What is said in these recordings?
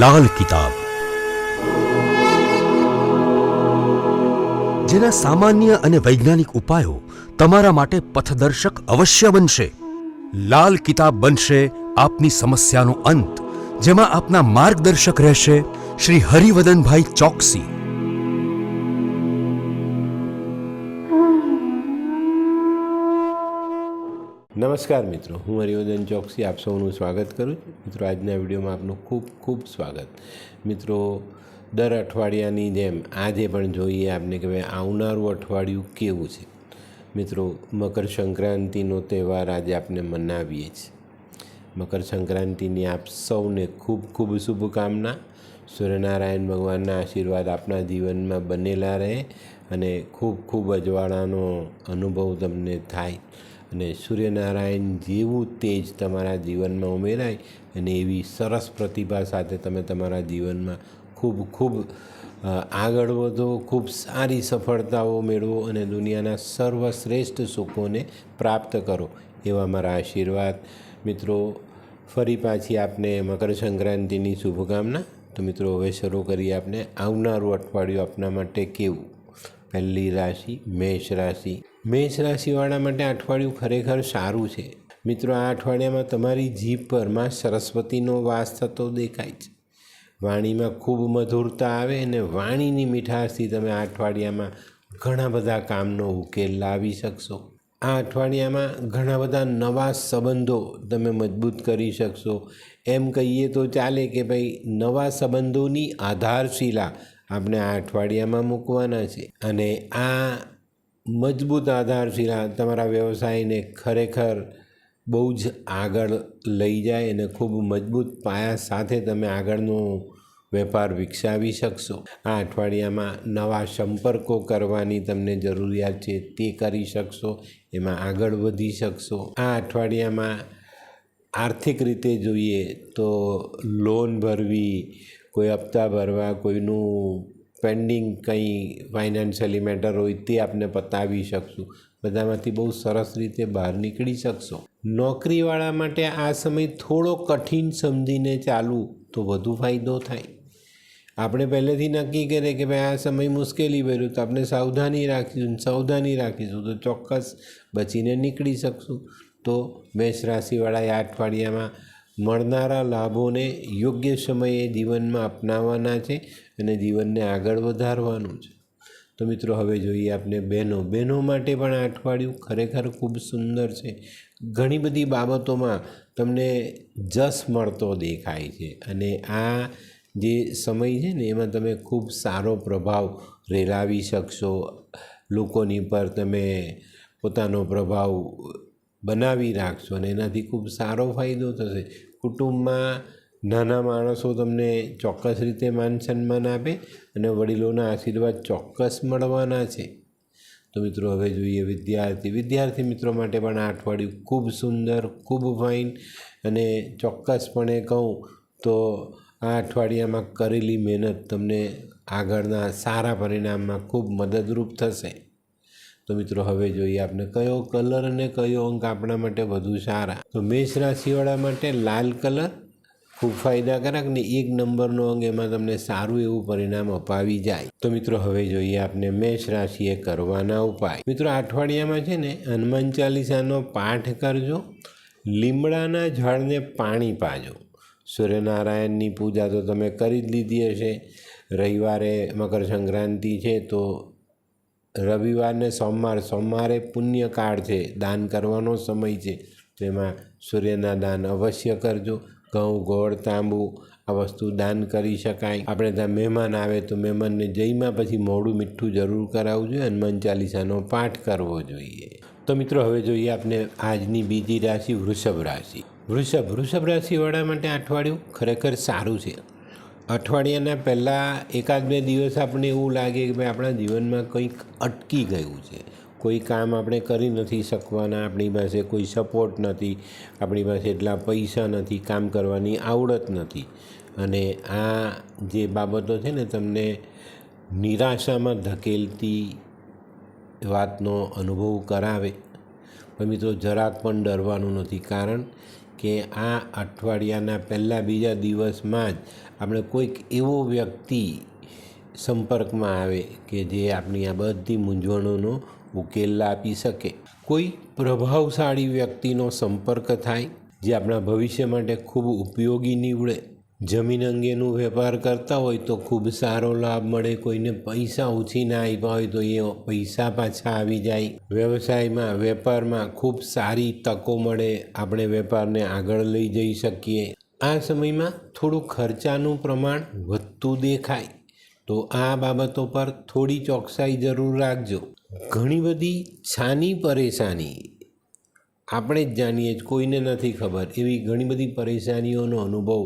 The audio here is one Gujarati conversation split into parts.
લાલ કિતાબ, જેના સામાન્ય અને વૈજ્ઞાનિક ઉપાયો તમારા માટે પથદર્શક અવશ્ય બનશે. લાલ કિતાબ બનશે આપની સમસ્યાનો અંત, જેમાં આપના માર્ગદર્શક રહેશે શ્રી હરિવદનભાઈ ચોકસી. નમસ્કાર મિત્રો, હું હરિવર્ધન ચોકસી આપ સૌનું સ્વાગત કરું છું. મિત્રો, આજના વિડીયોમાં આપનું ખૂબ ખૂબ સ્વાગત. મિત્રો, દર અઠવાડિયાની જેમ આજે પણ જોઈએ આપને કે ભાઈ આવનારું અઠવાડિયું કેવું છે. મિત્રો, મકર સંક્રાંતિનો તહેવાર આજે આપણે મનાવીએ છીએ. મકર સંક્રાંતિની આપ સૌને ખૂબ ખૂબ શુભકામના. સૂર્યનારાયણ ભગવાનના આશીર્વાદ આપણા જીવનમાં બનેલા રહે અને ખૂબ ખૂબ અજવાળાનો અનુભવ તમને થાય અને સૂર્યનારાયણ જેવું તેજ તમારા જીવનમાં ઉમેરાય અને એવી સરસ પ્રતિભા સાથે તમે તમારા જીવનમાં ખૂબ ખૂબ આગળ વધો, ખૂબ સારી સફળતાઓ મેળવો અને દુનિયાના સર્વશ્રેષ્ઠ સુખોને પ્રાપ્ત કરો, એવા મારા આશીર્વાદ. મિત્રો, ફરી પાછી આપને મકર સંક્રાંતિની શુભકામના. તો મિત્રો, હવે શરૂ કરીએ આપણે આવનારું અઠવાડિયું આપના માટે કેવું. પહેલી રાશિ મેષ રાશિ. મેષ રાશિવાળા માટે અઠવાડિયું ખરેખર સારું છે. મિત્રો, આ અઠવાડિયામાં તમારી જીભ પર માં સરસ્વતીનો વાસ થતો દેખાય છે. વાણીમાં ખૂબ મધુરતા આવે અને વાણીની મીઠાશથી તમે આ અઠવાડિયામાં ઘણા બધા કામનો ઉકેલ લાવી શકશો. આ અઠવાડિયામાં ઘણા બધા નવા સંબંધો તમે મજબૂત કરી શકશો. એમ કહીએ તો ચાલે કે ભાઈ નવા સંબંધોની આધારશિલા આપણે આ અઠવાડિયામાં મૂકવાના છે અને આ મજબૂત આધારશિલા તમારા વ્યવસાયને ખરેખર બહુ જ આગળ લઈ જાય અને ખૂબ મજબૂત પાયા સાથે તમે આગળનો વેપાર વિકસાવી શકશો. આ અઠવાડિયામાં નવા સંપર્કો કરવાની તમને જરૂરિયાત છે, તે કરી શકશો, એમાં આગળ વધી શકશો. આ અઠવાડિયામાં આર્થિક રીતે જોઈએ તો લોન ભરવી, કોઈ હપ્તા ભરવા, કોઈનું પેન્ડિંગ કંઈ ફાઇનાન્શિયલી મેટર હોય તે આપણે પતાવી શકશું. બધામાંથી બહુ સરસ રીતે બહાર નીકળી શકશો. નોકરીવાળા માટે આ સમય થોડો કઠિન સમજીને ચાલવું તો વધુ ફાયદો થાય. આપણે પહેલેથી નક્કી કરીએ કે ભાઈ આ સમય મુશ્કેલી ભર્યું તો આપણે સાવધાની રાખીશું તો ચોક્કસ બચીને નીકળી શકશું. તો મેષ રાશિવાળાએ આ અઠવાડિયામાં મળનારા લાભોને યોગ્ય સમયે જીવનમાં અપનાવવાના છે અને જીવનને આગળ વધારવાનું છે. તો મિત્રો, હવે જોઈએ આપણે બહેનો માટે પણ આ અઠવાડિયું ખરેખર ખૂબ સુંદર છે. ઘણી બધી બાબતોમાં તમને જશ મળતો દેખાય છે અને આ જે સમય છે ને એમાં તમે ખૂબ સારો પ્રભાવ રેલાવી શકશો. લોકોની પર તમે પોતાનો પ્રભાવ બનાવી રાખશો અને એનાથી ખૂબ સારો ફાયદો થશે. કુટુંબમાં નાના માણસો તમને ચોક્કસ રીતે માન સન્માન આપે અને વડીલોના આશીર્વાદ ચોક્કસ મળવાના છે. તો મિત્રો, હવે જોઈએ વિદ્યાર્થી મિત્રો માટે પણ આ અઠવાડિયું ખૂબ સુંદર, ખૂબ ફાઇન અને ચોક્કસપણે કહું તો આ અઠવાડિયામાં કરેલી મહેનત તમને આગળના સારા પરિણામમાં ખૂબ મદદરૂપ થશે. તો મિત્રો, હવે જોઈએ આપણે કયો કલર અને કયો અંક આપણા માટે વધુ સારા. તો મેષ રાશિવાળા માટે લાલ કલર ખૂબ ફાયદાકારક ને 1 નંબરનો અંક એમાં તમને સારું એવું પરિણામ અપાવી જાય. તો મિત્રો, હવે જોઈએ આપણે મેષ રાશિએ કરવાના ઉપાય. મિત્રો, આ અઠવાડિયામાં છે ને હનુમાન ચાલીસાનો પાઠ કરજો, લીમડાના ઝાડને પાણી પાજો. સૂર્યનારાયણની પૂજા તો તમે કરી જ લીધી હશે. રવિવારે મકર સંક્રાંતિ છે તો રવિવારને સોમવારે પુણ્યકાળ છે, દાન કરવાનો સમય છે. તો એમાં સૂર્યના દાન અવશ્ય કરજો. ઘઉં, ગોળ, તાંબુ આ વસ્તુ દાન કરી શકાય. આપણે ત્યાં મહેમાન આવે તો મહેમાનને જઈમાં પછી મોઢું મીઠું જરૂર કરાવવું જોઈએ. હનુમાન ચાલીસાનો પાઠ કરવો જોઈએ. તો મિત્રો, હવે જોઈએ આપણે આજની બીજી રાશિ વૃષભ રાશિ. વૃષભ રાશિવાળા માટે અઠવાડિયું ખરેખર સારું છે. અઠવાડિયાના પહેલાં 1-2 દિવસ આપણને એવું લાગે કે ભાઈ આપણા જીવનમાં કંઈક અટકી ગયું છે, કોઈ કામ આપણે કરી નથી શકવાના, આપણી પાસે કોઈ સપોર્ટ નથી, આપણી પાસે એટલા પૈસા નથી, કામ કરવાની આવડત નથી અને આ જે બાબતો છે ને તમને નિરાશામાં ધકેલતી વાતનો અનુભવ કરાવે. પણ મિત્રો જરાક પણ ડરવાનું નથી, કારણ કે આ અઠવાડિયાના પહેલાં બીજા દિવસમાં જ આપણે કોઈક એવો વ્યક્તિ સંપર્કમાં આવે કે જે આપણી આ બધી મૂંઝવણોનો ઉકેલ આપી શકે. કોઈ પ્રભાવશાળી વ્યક્તિનો સંપર્ક થાય જે આપણા ભવિષ્ય માટે ખૂબ ઉપયોગી નીવડે. જમીન અંગેનું વેપાર કરતા હોય તો ખૂબ સારો લાભ મળે. કોઈને પૈસા ઉછીના આપ્યા હોય તો એ પૈસા પાછા આવી જાય. વ્યવસાયમાં વેપારમાં ખૂબ સારી તકો મળે, આપણે વેપારને આગળ લઈ જઈ શકીએ. આ સમયમાં થોડું ખર્ચાનું પ્રમાણ વધતું દેખાય, તો આ બાબતો પર થોડી ચોકસાઈ જરૂર રાખજો. ઘણી બધી છાની પરેશાની આપણે જ જાણીએ જ, કોઈને નથી ખબર એવી ઘણી બધી પરેશાનીઓનો અનુભવ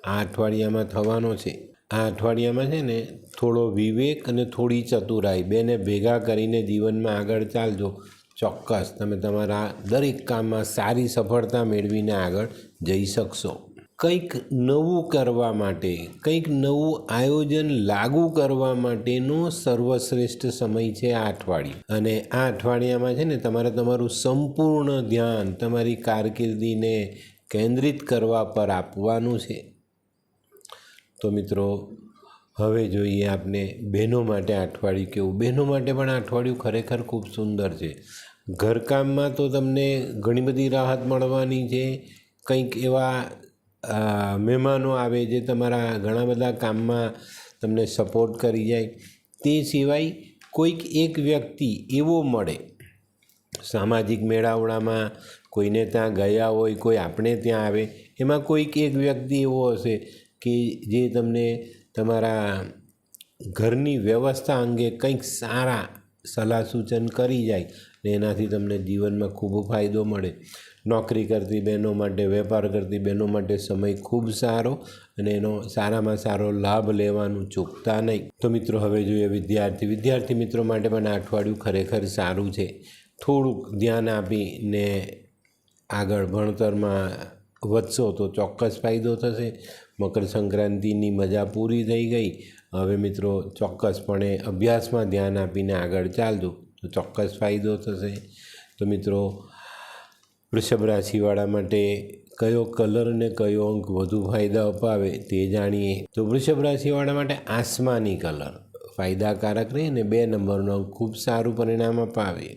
આ અઠવાડિયામાં થવાનો છે. આ અઠવાડિયામાં છે ને થોડો વિવેક અને થોડી ચતુરાઈ બેને ભેગા કરીને જીવનમાં આગળ ચાલજો. ચોક્કસ તમે તમારા દરેક કામમાં સારી સફળતા મેળવીને આગળ જઈ શકશો. કંઈક નવું કરવા માટે, કંઈક નવું આયોજન લાગુ કરવા માટેનો સર્વશ્રેષ્ઠ સમય છે આ અઠવાડિયું. અને આ અઠવાડિયામાં છે ને તમારે તમારું સંપૂર્ણ ધ્યાન તમારી કારકિર્દીને કેન્દ્રિત કરવા પર આપવાનું છે. તો મિત્રો હવે જોઈએ આપણે બહેનો માટે આ અઠવાડિયું કેવું. બહેનો માટે પણ આ અઠવાડિયું ખરેખર ખૂબ સુંદર છે. ઘરકામમાં તો તમને ઘણી બધી રાહત મળવાની છે. કંઈક એવા મહેમાનો આવે જે તમારા ઘણા બધા કામમાં તમને સપોર્ટ કરી જાય. તે સિવાય કોઈક એક વ્યક્તિ એવો મળે સામાજિક મેળાવડામાં, કોઈને ત્યાં ગયા હોય, કોઈ આપણે ત્યાં આવે, એમાં કોઈક એક વ્યક્તિ એવો હશે કે જે તમને તમારા ઘરની વ્યવસ્થા અંગે કંઈક સારા સલાહ સૂચન કરી જાય ને એનાથી તમને જીવનમાં ખૂબ ફાયદો મળે. નોકરી કરતી બહેનો માટે, વેપાર કરતી બહેનો માટે સમય ખૂબ સારો, અને એનો સારામાં સારો લાભ લેવાનું ચૂકતા નહીં. તો મિત્રો હવે જોઈએ વિદ્યાર્થી મિત્રો માટે પણ આ અઠવાડિયું ખરેખર સારું છે. થોડુંક ધ્યાન આપીને આગળ ભણતરમાં વધશો તો ચોક્કસ ફાયદો થશે. મકર સંક્રાંતિની મજા પૂરી થઈ ગઈ. હવે મિત્રો ચોક્કસપણે અભ્યાસમાં ધ્યાન આપીને આગળ ચાલજો તો ચોક્કસ ફાયદો થશે. તો મિત્રો વૃષભ રાશિવાળા માટે કયો કલર ને કયો અંક વધુ ફાયદા અપાવે તે જાણીએ. તો વૃષભ રાશિવાળા માટે આસમાની કલર ફાયદાકારક રહે અને 2 નંબરનો અંક ખૂબ સારું પરિણામ અપાવે.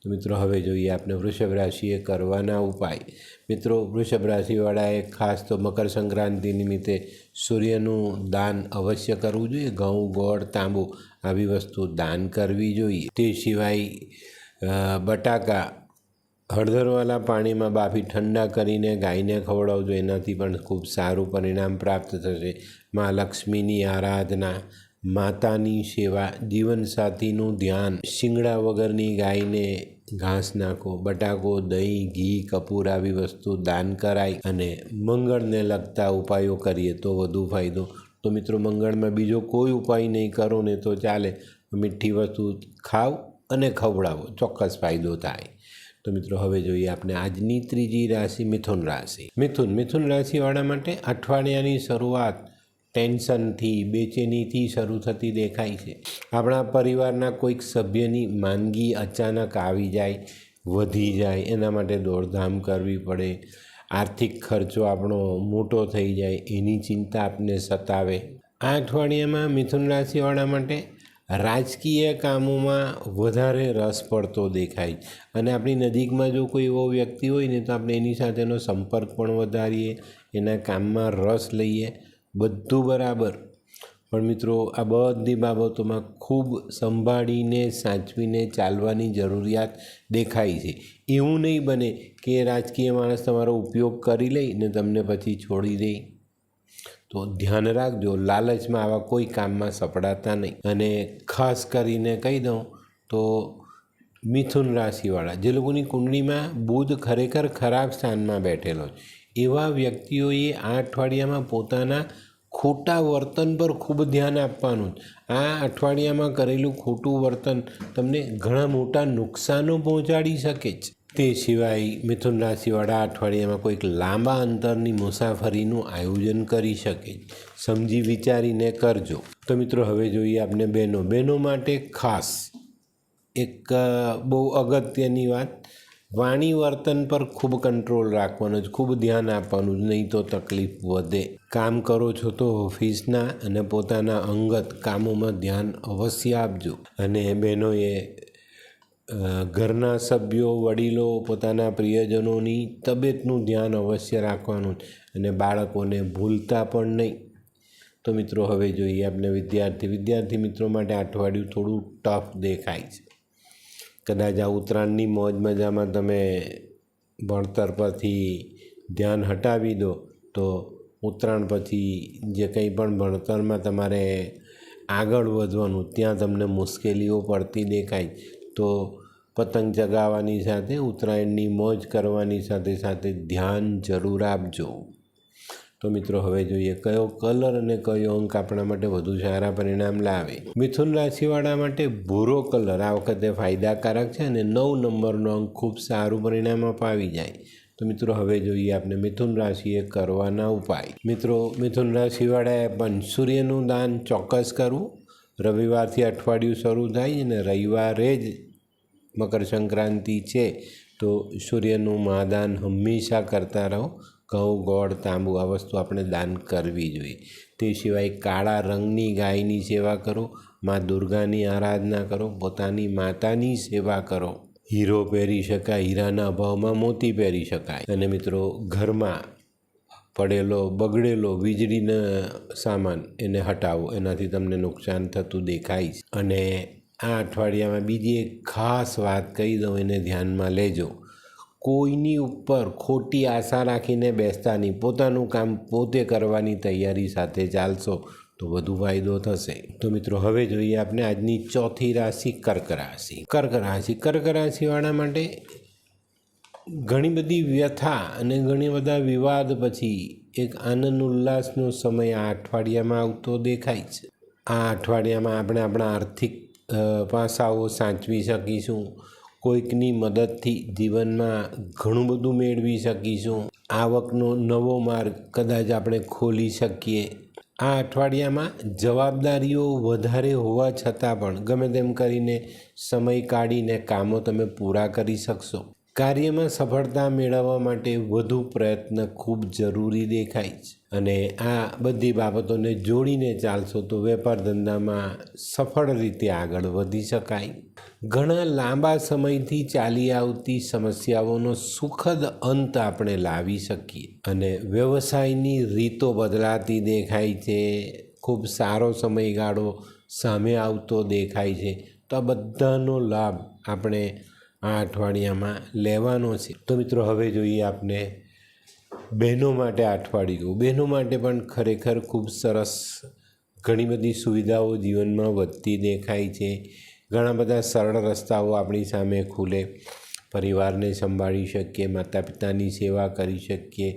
તો મિત્રો હવે જોઈએ આપણે વૃષભ રાશિએ કરવાના ઉપાય. મિત્રો વૃષભ રાશિવાળાએ ખાસ તો મકર સંક્રાંતિ નિમિત્તે સૂર્યનું દાન અવશ્ય કરવું જોઈએ. ઘઉં, ગોળ, તાંબુ આવી વસ્તુ દાન કરવી જોઈએ. તે સિવાય બટાકા હળદરવાળા પાણીમાં બાફી ઠંડા કરીને ગાયને ખવડાવજો, એનાથી પણ ખૂબ સારું પરિણામ પ્રાપ્ત થશે. મા લક્ષ્મીની આરાધના, માતાની સેવા, જીવનસાથીનું ધ્યાન, શિંગડા વગરની ગાયને ઘાસ નાખો, બટાકો, દહીં, ઘી, કપૂર આવી વસ્તુ દાન કરાય અને મંગળને લગતા ઉપાયો કરીએ તો વધુ ફાયદો. તો મિત્રો મંગળમાં બીજો કોઈ ઉપાય નહીં કરો ને તો ચાલે, મીઠી વસ્તુ ખાવ અને ખવડાવો, ચોક્કસ ફાયદો થાય. તો મિત્રો હવે જોઈએ આપણે આજની ત્રીજી રાશિ મિથુન રાશિ. મિથુન રાશિવાળા માટે અઠવાડિયાની શરૂઆત ટેન્શનથી, બેચેનીથી શરૂ થતી દેખાય છે. આપણા પરિવારના કોઈક સભ્યની માંદગી અચાનક આવી જાય, વધી જાય, એના માટે દોડધામ કરવી પડે. આર્થિક ખર્ચો આપણો મોટો થઈ જાય એની ચિંતા આપને સતાવે. આ અઠવાડિયામાં મિથુન રાશિવાળા માટે રાજકીય કામોમાં વધારે રસ પડતો દેખાય અને આપણી નજીકમાં જો કોઈ એવો વ્યક્તિ હોય ને તો આપણે એની સાથેનો સંપર્ક પણ વધારીએ, એના કામમાં રસ લઈએ, બધું બરાબર. પણ મિત્રો આ બધી બાબતોમાં ખૂબ સંભાળીને સાચવીને ચાલવાની જરૂરિયાત દેખાય છે. એવું નહીં બને કે રાજકીય માણસ તમારો ઉપયોગ કરી લે ને તમને પછી છોડી દે. તો ધ્યાન રાખજો, લાલચમાં આવા કોઈ કામમાં સપડાતા નહીં. અને ખાસ કરીને કહી દઉં તો મિથુન રાશિવાળા જે લોકોની કુંડળીમાં બુધ ખરેખર ખરાબ સ્થાનમાં બેઠેલો છે એવા વ્યક્તિઓએ આ અઠવાડિયામાં પોતાના ખોટા વર્તન પર ખૂબ ધ્યાન આપવાનું. આ અઠવાડિયામાં કરેલું ખોટું વર્તન તમને ઘણા મોટા નુકસાનો પહોંચાડી શકે છે. તે સિવાય મિથુન રાશિવાળા અઠવાડિયામાં કોઈક લાંબા અંતરની મુસાફરીનું આયોજન કરી શકે. સમજી વિચારીને કરજો. તો મિત્રો હવે જોઈએ આપણે બહેનો માટે ખાસ એક બહુ અગત્યની વાત. વાણી વર્તન પર ખૂબ કંટ્રોલ રાખવાનો છે, ખૂબ ધ્યાન આપવાનું જ, નહીં તો તકલીફ વધે. કામ કરો છો તો ઓફિસના અને પોતાના અંગત કામોમાં ધ્યાન અવશ્ય આપજો. અને બહેનોએ ઘરના સભ્યો, વડીલો, પોતાના પ્રિયજનોની તબિયતનું ધ્યાન અવશ્ય રાખવાનું અને બાળકોને ભૂલતા પણ નહીં. તો મિત્રો હવે જોઈએ આપણે વિદ્યાર્થી મિત્રો માટે અઠવાડિયું થોડું ટફ દેખાય છે. કદાચ આ ઉત્તરાયણની મોજ મજામાં તમે ભણતર પરથી ધ્યાન હટાવી દો તો ઉત્તરાયણ પછી જે કંઈ પણ ભણતરમાં તમારે આગળ વધવાનું ત્યાં તમને મુશ્કેલીઓ પડતી દેખાય. તો પતંગ ચગાવવાની સાથે ઉત્તરાયણની મોજ કરવાની સાથે સાથે ધ્યાન જરૂર આપજો. તો મિત્રો હવે જોઈએ કયો કલર અને કયો અંક આપણા માટે વધુ સારા પરિણામ લાવે. મિથુન રાશિવાળા માટે ભૂરો કલર આ વખતે ફાયદાકારક છે અને 9 નંબરનો અંક ખૂબ સારું પરિણામ અપાવી જાય. તો મિત્રો હવે જોઈએ આપણે મિથુન રાશિએ કરવાના ઉપાય. મિત્રો મિથુન રાશિવાળાએ પણ સૂર્યનું દાન ચોક્કસ કરવું. રવિવારથી અઠવાડિયું શરૂ થાય અને રવિવારે જ મકર સંક્રાંતિ છે તો સૂર્યનું મહાદાન હંમેશા કરતા રહો. ઘઉં, ગોળ, તાંબુ આ વસ્તુ આપણે દાન કરવી જોઈએ. તે સિવાય કાળા રંગની ગાયની સેવા કરો, મા દુર્ગાની આરાધના કરો, પોતાની માતાની સેવા કરો. હીરો પહેરી શકાય, હીરાના અભાવમાં મોતી પહેરી શકાય. અને મિત્રો ઘરમાં પડેલો બગડેલો વીજળીનો સામાન એને હટાવો, એનાથી તમને નુકસાન થતું દેખાય. અને આ અઠવાડિયામાં બીજી એક ખાસ વાત કહી દઉં, એને ધ્યાનમાં લેજો. કોઈની ઉપર ખોટી આશા રાખીને બેસતા નહીં. પોતાનું કામ પોતે કરવાની તૈયારી સાથે ચાલશો તો વધુ ફાયદો થશે. તો મિત્રો હવે જોઈએ આપણે આજની ચોથી રાશિ કર્ક રાશિ. કર્ક રાશિવાળા માટે ઘણી બધી વ્યથા અને ઘણી બધા વિવાદ પછી એક આનંદ ઉલ્લાસનો સમય આ અઠવાડિયામાં આવતો દેખાય છે. આ અઠવાડિયામાં આપણે આપણા આર્થિક પાસાઓ સાચવી શકીશું. કોઈકની મદદથી જીવનમાં ઘણું બધું મેળવી શકીશું. આવકનો નવો માર્ગ કદાચ આપણે ખોલી શકીએ. આ અઠવાડિયામાં જવાબદારીઓ વધારે હોવા છતાં પણ ગમે તેમ કરીને સમય કાઢીને કામો તમે પૂરા કરી શકશો. કાર્યમાં સફળતા મેળવવા માટે વધુ પ્રયત્ન ખૂબ જરૂરી દેખાય છે. અને આ બધી બાબતોને જોડીને ચાલશો તો વેપાર ધંધામાં સફળ રીતે આગળ વધી શકાય. ઘણા લાંબા સમયથી ચાલી આવતી સમસ્યાઓનો સુખદ અંત આપણે લાવી શકીએ. અને વ્યવસાયની રીતો બદલાતી દેખાય છે. ખૂબ સારો સમયગાળો સામે આવતો દેખાય છે. તો આ બધાનો લાભ આપણે આ અઠવાડિયામાં લેવાનો છે. તો મિત્રો હવે જોઈએ આપણે બહેનો માટે અઠવાડિયું. બહેનો માટે પણ ખરેખર ખૂબ સરસ ઘણી બધી સુવિધાઓ જીવનમાં વધતી દેખાય છે. ઘણા બધા સરળ રસ્તાઓ આપણી સામે ખુલે. પરિવારને સંભાળી શકીએ, માતા પિતાની સેવા કરી શકીએ,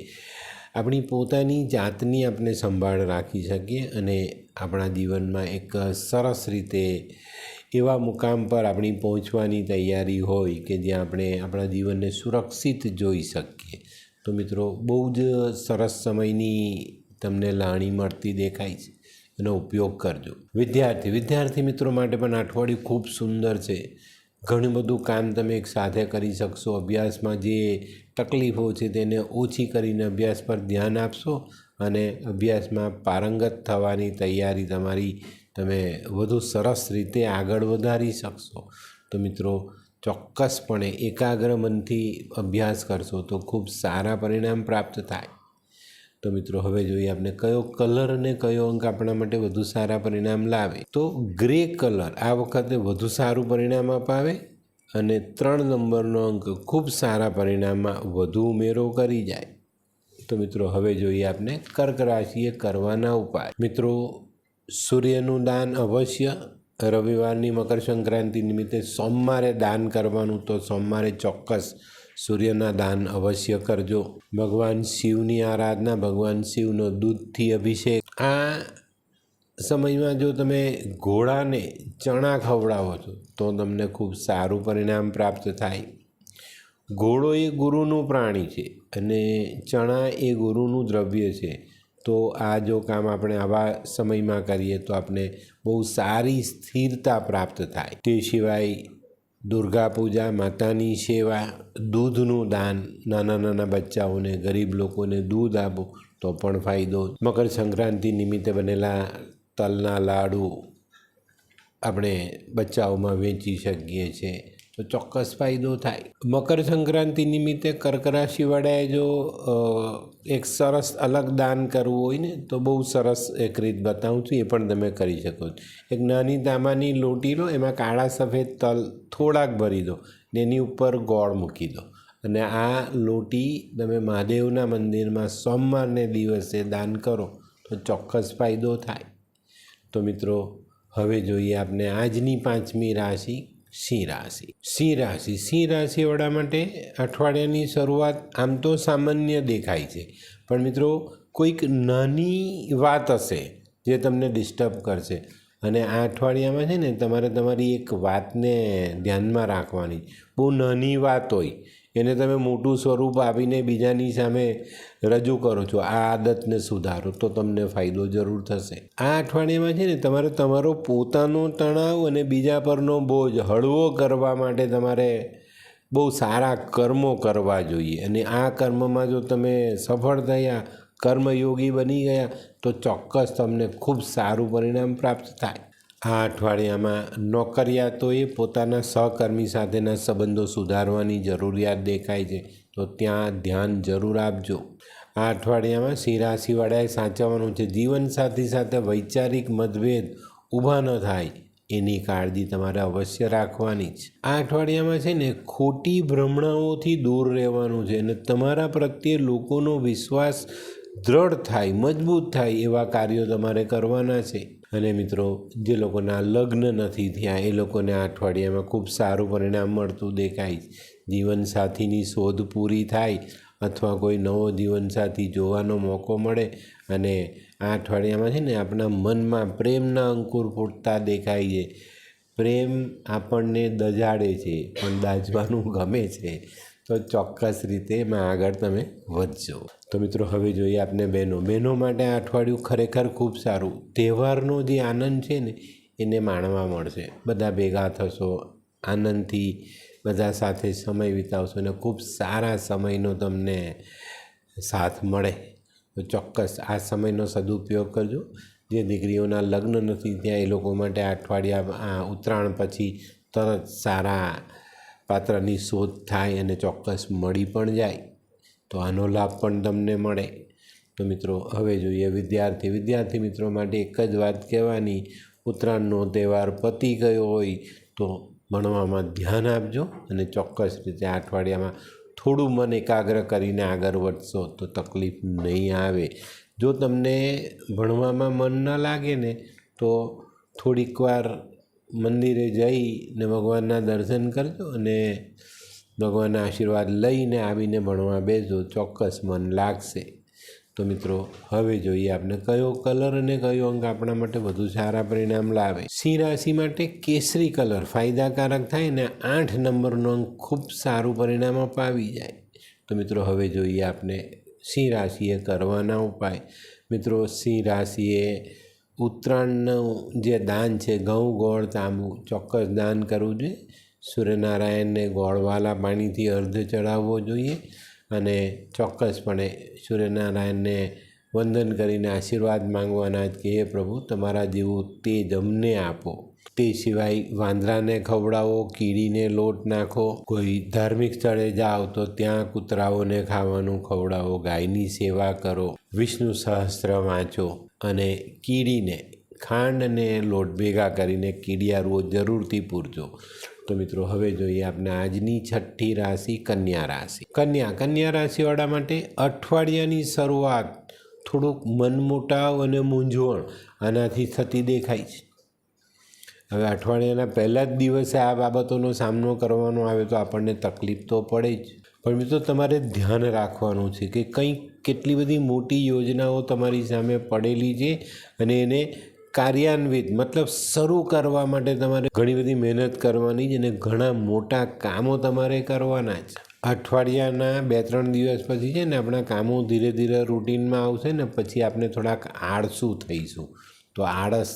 આપણી પોતાની જાતની આપણે સંભાળ રાખી શકીએ અને આપણા જીવનમાં એક સરસ રીતે એવા મુકામ પર આપણી પહોંચવાની તૈયારી હોય કે જ્યાં આપણે આપણા જીવનને સુરક્ષિત જોઈ શકીએ. તો મિત્રો બહુ જ સરસ સમયની તમને લાણી મળતી દેખાય છે. એનો ઉપયોગ કરજો. વિદ્યાર્થી મિત્રો માટે પણ અઠવાડિયું ખૂબ સુંદર છે. ઘણું બધું કામ તમે એક સાથે કરી શકશો. અભ્યાસમાં જે તકલીફો છે તેને ઓછી કરીને અભ્યાસ પર ધ્યાન આપશો અને અભ્યાસમાં પારંગત થવાની તૈયારી તમારી તમે વધુ સરસ રીતે આગળ વધારી શકશો. તો મિત્રો ચોક્કસપણે એકાગ્ર મનથી અભ્યાસ કરશો તો ખૂબ સારા પરિણામ પ્રાપ્ત થાય. તો મિત્રો હવે જોઈએ આપણે કયો કલર અને કયો અંક આપણા માટે વધુ સારા પરિણામ લાવે. તો ગ્રે કલર આ વખતે વધુ સારું પરિણામ અપાવે અને 3 નંબરનો અંક ખૂબ સારા પરિણામમાં વધુ ઉમેરો કરી જાય. તો મિત્રો હવે જોઈએ આપણે કર્ક રાશિએ કરવાના ઉપાય. મિત્રો સૂર્યનું દાન અવશ્ય. રવિવારની મકર સંક્રાંતિ નિમિત્તે સોમવારે દાન કરવાનું, તો સોમવારે ચોક્કસ સૂર્યના દાન અવશ્ય કરજો. ભગવાન શિવની આરાધના, ભગવાન શિવનો દૂધથી અભિષેક. આ સમયમાં જો તમે ઘોડાને ચણા ખવડાવો છો તો તમને ખૂબ સારું પરિણામ પ્રાપ્ત થાય. ઘોડો એ ગુરુનું પ્રાણી છે અને ચણા એ ગુરુનું દ્રવ્ય છે. તો આ જો કામ આપણે આવા સમયમાં કરીએ તો આપણે બહુ સારી સ્થિરતા પ્રાપ્ત થાય. તે સિવાય દુર્ગા પૂજા, માતાની સેવા, દૂધનું દાન, નાના નાના બચ્ચાઓને, ગરીબ લોકોને દૂધ આપો તો પણ ફાયદો. મકર સંક્રાંતિ નિમિત્તે બનેલા તલના લાડુ આપણે બચ્ચાઓમાં વેચી શકીએ છીએ તો ચોક્કસ ફાયદો થાય. મકર સંક્રાંતિ નિમિત્તે કર્ક રાશિવાળાએ જો એક સરસ અલગ દાન કરવું હોય ને તો બહુ સરસ એક રીત બતાવું છું, એ પણ તમે કરી શકો છો. એક નાની તાંબાની લોટી લો, એમાં કાળા સફેદ તલ થોડાક ભરી દો ને એની ઉપર ગોળ મૂકી દો અને આ લોટી તમે મહાદેવના મંદિરમાં સોમવારને દિવસે દાન કરો તો ચોક્કસ ફાયદો થાય. તો મિત્રો હવે જોઈએ આપણે આજની પાંચમી રાશિ સિંહ રાશિ. સિંહ રાશિવાળા માટે અઠવાડિયાની શરૂઆત આમ તો સામાન્ય દેખાય છે, પણ મિત્રો કોઈક નાની વાત હશે જે તમને ડિસ્ટર્બ કરશે અને આ અઠવાડિયામાં છે ને તમારે તમારી એક વાતને ધ્યાનમાં રાખવાની. બહુ નાની વાત હોય એને તમે મોટું સ્વરૂપ આપીને બીજાની સામે રજૂ કરો છો. આ આદતને સુધારો તો તમને ફાયદો જરૂર થશે. આ અઠવાડિયામાં છે ને તમારે તમારો પોતાનો તણાવ અને બીજા પરનો બોજ હળવો કરવા માટે તમારે બહુ સારા કર્મો કરવા જોઈએ અને આ કર્મમાં જો તમે સફળ થયા, કર્મયોગી બની ગયા તો ચોક્કસ તમને ખૂબ સારું પરિણામ પ્રાપ્ત થાય. આ અઠવાડિયામાં નોકરિયાતોએ પોતાના સહકર્મી સાથેના સંબંધો સુધારવાની જરૂરિયાત દેખાય છે, તો ત્યાં ધ્યાન જરૂર આપજો. આ અઠવાડિયામાં સિંહ રાશિવાળાએ સાચવવાનું છે. જીવનસાથી સાથે વૈચારિક મતભેદ ઊભા ન થાય એની કાળજી તમારે અવશ્ય રાખવાની જ. આ અઠવાડિયામાં છે ને ખોટી ભ્રમણાઓથી દૂર રહેવાનું છે અને તમારા પ્રત્યે લોકોનો વિશ્વાસ દ્રઢ થાય, મજબૂત થાય એવા કાર્યો તમારે કરવાના છે. અને મિત્રો જે લોકોના લગ્ન નથી થયા એ લોકોને આ અઠવાડિયામાં ખૂબ સારું પરિણામ મળતું દેખાય. જીવનસાથીની શોધ પૂરી થાય અથવા કોઈ નવો જીવનસાથી જોવાનો મોકો મળે અને આ અઠવાડિયામાં છે ને આપણા મનમાં પ્રેમના અંકુર ફૂટતા દેખાય છે. પ્રેમ આપણને દજાડે છે પણ દાજવાનું ગમે છે, તો ચોક્કસ રીતે એમાં આગળ તમે વધજો. તો મિત્રો હવે જોઈએ આપણે બહેનો માટે આ અઠવાડિયું ખરેખર ખૂબ સારું. તહેવારનો જે આનંદ છે ને એને માણવા મળશે. બધા ભેગા થશો, આનંદથી બધા સાથે સમય વિતાવશો અને ખૂબ સારા સમયનો તમને સાથ મળે. તો ચોક્કસ આ સમયનો સદુપયોગ કરજો. જે દીકરીઓના લગ્ન નથી ત્યાં એ લોકો માટે આ અઠવાડિયા ઉત્તરાયણ પછી તરત સારા પાત્રની શોધ થાય અને ચોક્કસ મળી પણ જાય, તો આનો લાભ પણ તમને મળે. તો મિત્રો હવે જોઈએ વિદ્યાર્થી મિત્રો માટે એક જ વાત કહેવાની, ઉત્તરાયણનો તહેવાર પતી ગયો હોય તો ભણવામાં ધ્યાન આપજો અને ચોક્કસ રીતે આ અઠવાડિયામાં થોડું મન એકાગ્ર કરીને આગળ વધશો તો તકલીફ નહીં આવે. જો તમને ભણવામાં મન ન લાગે ને તો થોડીક વાર મંદિરે જઈને ભગવાનના દર્શન કરજો અને ભગવાનના આશીર્વાદ લઈને આવીને ભણવા બેસજો, ચોક્કસ મન લાગશે. તો મિત્રો હવે જોઈએ આપણે કયો કલર અને કયો અંક આપણા માટે વધુ સારા પરિણામ લાવે. સિંહ રાશિ માટે કેસરી કલર ફાયદાકારક થાય ને 8 નંબરનો અંક ખૂબ સારું પરિણામ અપાવી જાય. તો મિત્રો હવે જોઈએ આપણે સિંહ રાશિએ કરવાના ઉપાય. મિત્રો સિંહ રાશિએ ઉત્તરાયણનું જે દાન છે ઘઉં, ગોળ, તાંબુ ચોક્કસ દાન કરવું જોઈએ. સૂર્યનારાયણને ગોળવાલા પાણીથી અર્ધ ચડાવવો જોઈએ અને ચોક્કસપણે સૂર્યનારાયણને વંદન કરીને આશીર્વાદ માંગવાના જ કે હે પ્રભુ તમારા જેવું તેજ અમને આપો. તે સિવાય વાંદરાને ખવડાવો, કીડીને લોટ નાખો, કોઈ ધાર્મિક સ્થળે જાઓ તો ત્યાં કૂતરાઓને ખાવાનું ખવડાવો, ગાયની સેવા કરો, વિષ્ણુ સહસ્ત્ર વાંચો અને કીડીને ખાંડ અને લોટ ભેગા કરીને કીડિયારુઓ જરૂરથી પૂરજો. તો મિત્રો હવે જોઈએ આપણે આજની છઠ્ઠી રાશિ કન્યા રાશિ. કન્યા રાશિવાળા માટે અઠવાડિયાની શરૂઆત થોડુંક મનમોટાવ અને મૂંઝવણ આનાથી થતી દેખાય છે. હવે અઠવાડિયાના પહેલા જ દિવસે આ બાબતોનો સામનો કરવાનો આવે તો આપણને તકલીફ તો પડે જ, પણ મિત્રો તમારે ધ્યાન રાખવાનું છે કે કંઈક કેટલી બધી મોટી યોજનાઓ તમારી સામે પડેલી છે અને એને કાર્યાન્વિત મતલબ શરૂ કરવા માટે તમારે ઘણી બધી મહેનત કરવાની છે અને ઘણા મોટા કામો તમારે કરવાના છે. અઠવાડિયાના 2-3 દિવસ પછી છે ને આપણા કામો ધીરે ધીરે રૂટીનમાં આવશે ને પછી આપણે થોડાક આળસુ થઈશું. તો આળસ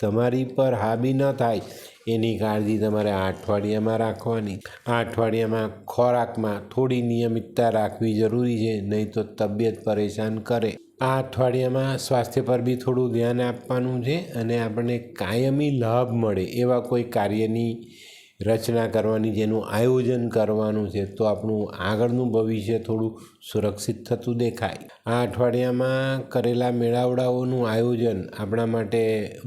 તમારી પર હાવી ન થાય એની કાળજી તમારે આ અઠવાડિયામાં રાખવાની. આ અઠવાડિયામાં ખોરાકમાં થોડી નિયમિતતા રાખવી જરૂરી છે, નહીં તો તબિયત પરેશાન કરે. આ અઠવાડિયામાં સ્વાસ્થ્ય પર બી થોડું ધ્યાન આપવાનું છે અને આપણને કાયમી લાભ મળે એવા કોઈ કાર્યની રચના કરવાની, જેનું આયોજન કરવાનું છે, તો આપણું આગળનું ભવિષ્ય થોડું સુરક્ષિત થતું દેખાય. આ અઠવાડિયામાં કરેલા મેળાવડાઓનું આયોજન આપણા માટે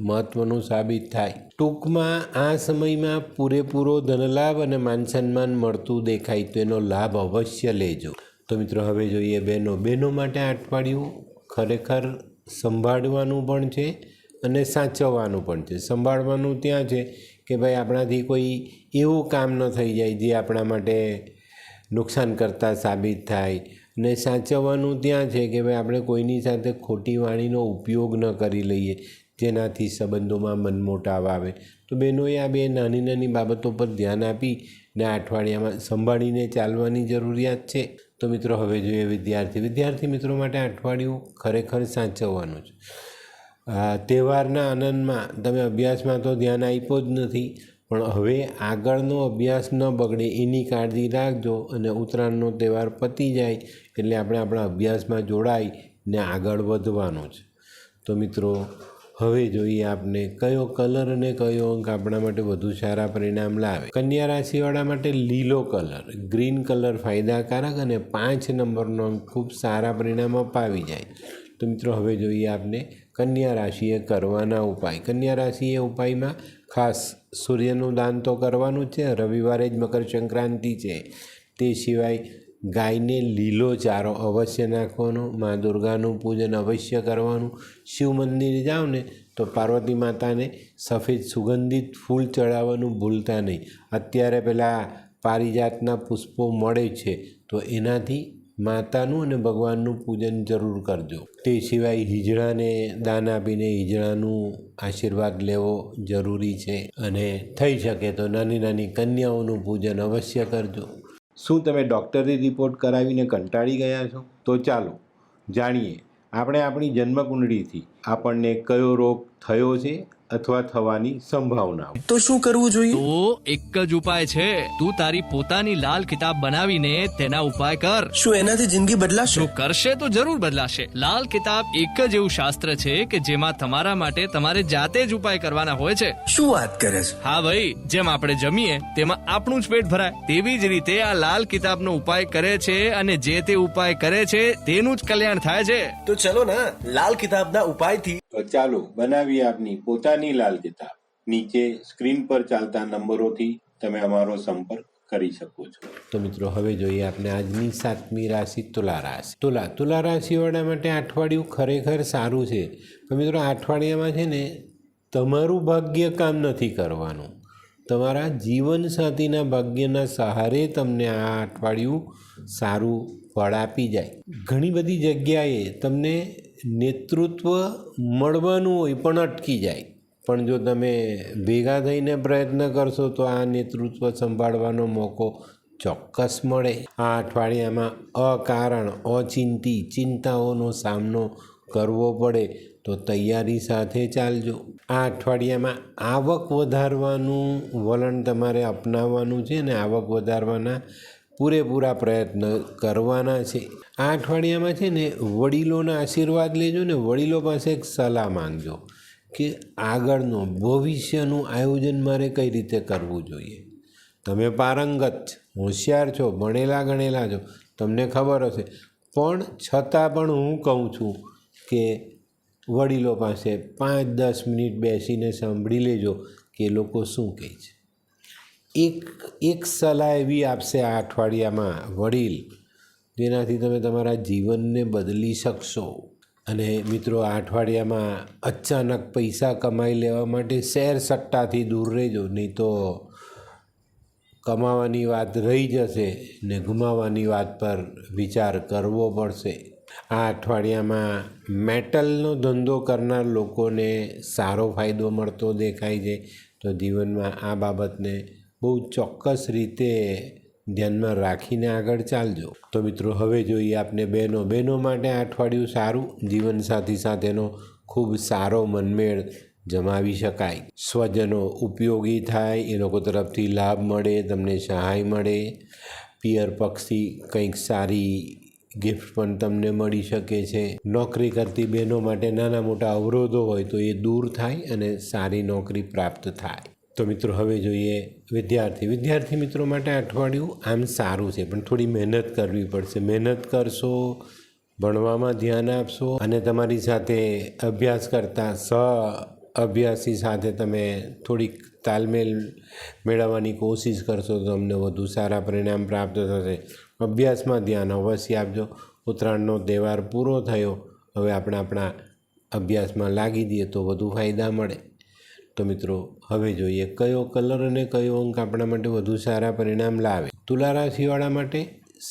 મહત્ત્વનું સાબિત થાય. ટૂંકમાં આ સમયમાં પૂરેપૂરો ધનલાભ અને માનસન્માન મળતું દેખાય, તો એનો લાભ અવશ્ય લેજો. તો મિત્રો, હવે જોઈએ બહેનો માટે આ અઠવાડિયું ખરેખર સંભાળવાનું પણ છે અને સાચવવાનું પણ છે. સંભાળવાનું ત્યાં છે કે ભાઈ આપણાથી કોઈ એવું કામ ન થઈ જાય જે આપણા માટે નુકસાનકર્તા સાબિત થાય, ને સાચવવાનું ત્યાં છે કે ભાઈ આપણે કોઈની સાથે ખોટી વાણીનો ઉપયોગ ન કરી લઈએ જેનાથી સંબંધોમાં મનમોટાવ આવે. તો બહેનોએ આ બે નાની નાની બાબતો પર ધ્યાન આપી ને આ અઠવાડિયામાં સંભાળીને ચાલવાની જરૂરિયાત છે. તો મિત્રો, હવે જોઈએ વિદ્યાર્થી મિત્રો માટે આ અઠવાડિયું ખરેખર સાચવવાનું છે. તહેવારના આનંદમાં તમે અભ્યાસમાં તો ધ્યાન આપ્યો જ નથી, પણ હવે આગળનો અભ્યાસ ન બગડે એની કાળજી રાખજો. અને ઉત્તરાયણનો તહેવાર પતી જાય એટલે આપણે આપણા અભ્યાસમાં જોડાઈ ને આગળ વધવાનું છે. તો મિત્રો, હવે જોઈએ આપને કયો કલર અને કયો અંક આપણા માટે વધુ સારા પરિણામ લાવે. કન્યા રાશિવાળા માટે લીલો કલર, ગ્રીન કલર ફાયદાકારક અને 5 નંબરનો અંક ખૂબ સારા પરિણામ અપાવી જાય. તો મિત્રો, હવે જોઈએ આપને કન્યા રાશિએ કરવાના ઉપાય. કન્યા રાશિએ ઉપાયમાં ખાસ સૂર્યનું દાન તો કરવાનું છે. રવિવારે જ મકર સંક્રાંતિ છે. તે સિવાય ગાયને લીલો ચારો અવશ્ય નાખવાનો. મા દુર્ગાનું પૂજન અવશ્ય કરવાનું. શિવ મંદિર જાઓ ને તો પાર્વતી માતાને સફેદ સુગંધિત ફૂલ ચડાવવાનું ભૂલતા નહીં. અત્યારે પેલા પારિજાતના પુષ્પો મળે છે, તો એનાથી માતાનું અને ભગવાનનું પૂજન જરૂર કરજો. તે સિવાય હિજડાને દાન આપીને હિજડાનું આશીર્વાદ લેવો જરૂરી છે. અને થઈ શકે તો નાની નાની કન્યાઓનું પૂજન અવશ્ય કરજો. શું તમે ડૉક્ટરી રિપોર્ટ કરાવીને કંટાળી ગયા છો? તો ચાલો જાણીએ આપણે આપણી જન્મકુંડળીથી આપણને કયો રોગ થયો છે અથવા થવાની સંભાવના. તો શું કરવું જોઈએ? તો એક જ ઉપાય છે. તું તારી પોતાની લાલ કિતાબ બનાવીને તેના ઉપાય કર. શું એનાથી જિંદગી બદલાશે? જો કરશે તો જરૂર બદલાશે. લાલ કિતાબ એક જ એવું શાસ્ત્ર છે કે જેમાં તમારા માટે તમારે જાતે જ ઉપાય કરવાના હોય છે. શું વાત કરે છે? હા ભાઈ, જેમ આપણે જમીએ તેમાં આપણું જ પેટ ભરાય, તેવી જ રીતે આ લાલ કિતાબનો ઉપાય કરે છે અને જે તે ઉપાય કરે છે તેનું જ કલ્યાણ થાય છે. તો ચલો ના, લાલ કિતાબના ઉપાયથી. તો ચાલો બનાવીએ આપની પોતાની લાલ કિતાબ. નીચે સ્ક્રીન પર ચાલતા નંબરોથી તમે અમારો સંપર્ક કરી શકો છો. તો મિત્રો, હવે જોઈએ આપણે આજની 7મી રાશિ તુલા રાશિ. તુલા રાશિવાળા માટે અઠવાડિયું ખરેખર સારું છે. પણ મિત્રો, આ અઠવાડિયામાં છે ને તમારું ભાગ્ય કામ નથી કરવાનું. તમારા જીવનસાથીના ભાગ્યના સહારે તમને આ અઠવાડિયું સારું ફળ આપી જાય. ઘણી બધી જગ્યાએ તમને નેતૃત્વ મળવાનું હોય પણ અટકી જાય. પણ જો તમે ભેગા થઈને પ્રયત્ન કરશો તો આ નેતૃત્વ સંભાળવાનો મોકો ચોક્કસ મળે. આ અઠવાડિયામાં અકારણ ઓચિંતી ચિંતાઓનો સામનો કરવો પડે તો તૈયારી સાથે ચાલજો. આ અઠવાડિયામાં આવક વધારવાનું વલણ તમારે અપનાવવાનું છે અને આવક વધારવાના પૂરેપૂરા પ્રયત્ન કરવાના છે. આ અઠવાડિયામાં છે ને વડીલોના આશીર્વાદ લેજો ને વડીલો પાસે એક સલાહ માંગજો કે આગળનું ભવિષ્યનું આયોજન મારે કઈ રીતે કરવું જોઈએ. તમે પારંગત હોશિયાર છો, ભણેલા ગણેલા છો, તમને ખબર હશે, પણ છતાં પણ હું કહું છું કે વડીલો પાસે 5-10 મિનિટ બેસીને સાંભળી લેજો કે એ લોકો શું કહે છે. એક સલાહ એવી આપશે આ અઠવાડિયામાં વડીલ, જેનાથી તમે તમારા જીવનને બદલી શકશો. અને મિત્રો, આ અઠવાડિયામાં અચાનક પૈસા કમાઈ લેવા માટે શેર સટ્ટાથી દૂર રહેજો, નહીં તો કમાવાની વાત રહી જશે ને ગુમાવવાની વાત પર વિચાર કરવો પડશે. આ અઠવાડિયામાં મેટલનો ધંધો કરનાર લોકોને સારો ફાયદો મળતો દેખાય છે. તો જીવનમાં આ બાબતને બહુ ચોક્કસ રીતે ધ્યાનમાં રાખીને આગળ ચાલજો. તો મિત્રો, હવે જોઈએ આપણે બહેનો માટે આ અઠવાડિયું સારું. જીવનસાથી સાથેનો ખૂબ સારો મનમેળ જમાવી શકાય, સ્વજનો ઉપયોગી થાય, એ લોકો તરફથી લાભ મળે, તમને સહાય મળે, પિયર પક્ષથી કંઈક સારી ગિફ્ટ પણ તમને મળી શકે છે. નોકરી કરતી બહેનો માટે નાના મોટા અવરોધો હોય તો એ દૂર થાય અને સારી નોકરી પ્રાપ્ત થાય. તો મિત્રો હવે જોઈએ વિદ્યાર્થી મિત્રો માટે અઠવાડિયું આમ સારું છે, પણ થોડી મહેનત કરવી પડશે. મહેનત કરશો, ભણવામાં ધ્યાન આપશો અને તમારી સાથે અભ્યાસ કરતા અભ્યાસી સાથે તમે થોડીક તાલમેલ મેળવવાની કોશિશ કરશો તો તમને વધુ સારા પરિણામ પ્રાપ્ત થશે. અભ્યાસમાં ધ્યાન અવશ્ય આપજો. ઉત્તરાયણનો તહેવાર પૂરો થયો, હવે આપણે આપણા અભ્યાસમાં લાગી દઈએ તો વધુ ફાયદા મળે. તો મિત્રો હવે જોઈએ કયો કલર અને કયો અંક આપણા માટે વધુ સારા પરિણામ લાવે. તુલા રાશિવાળા માટે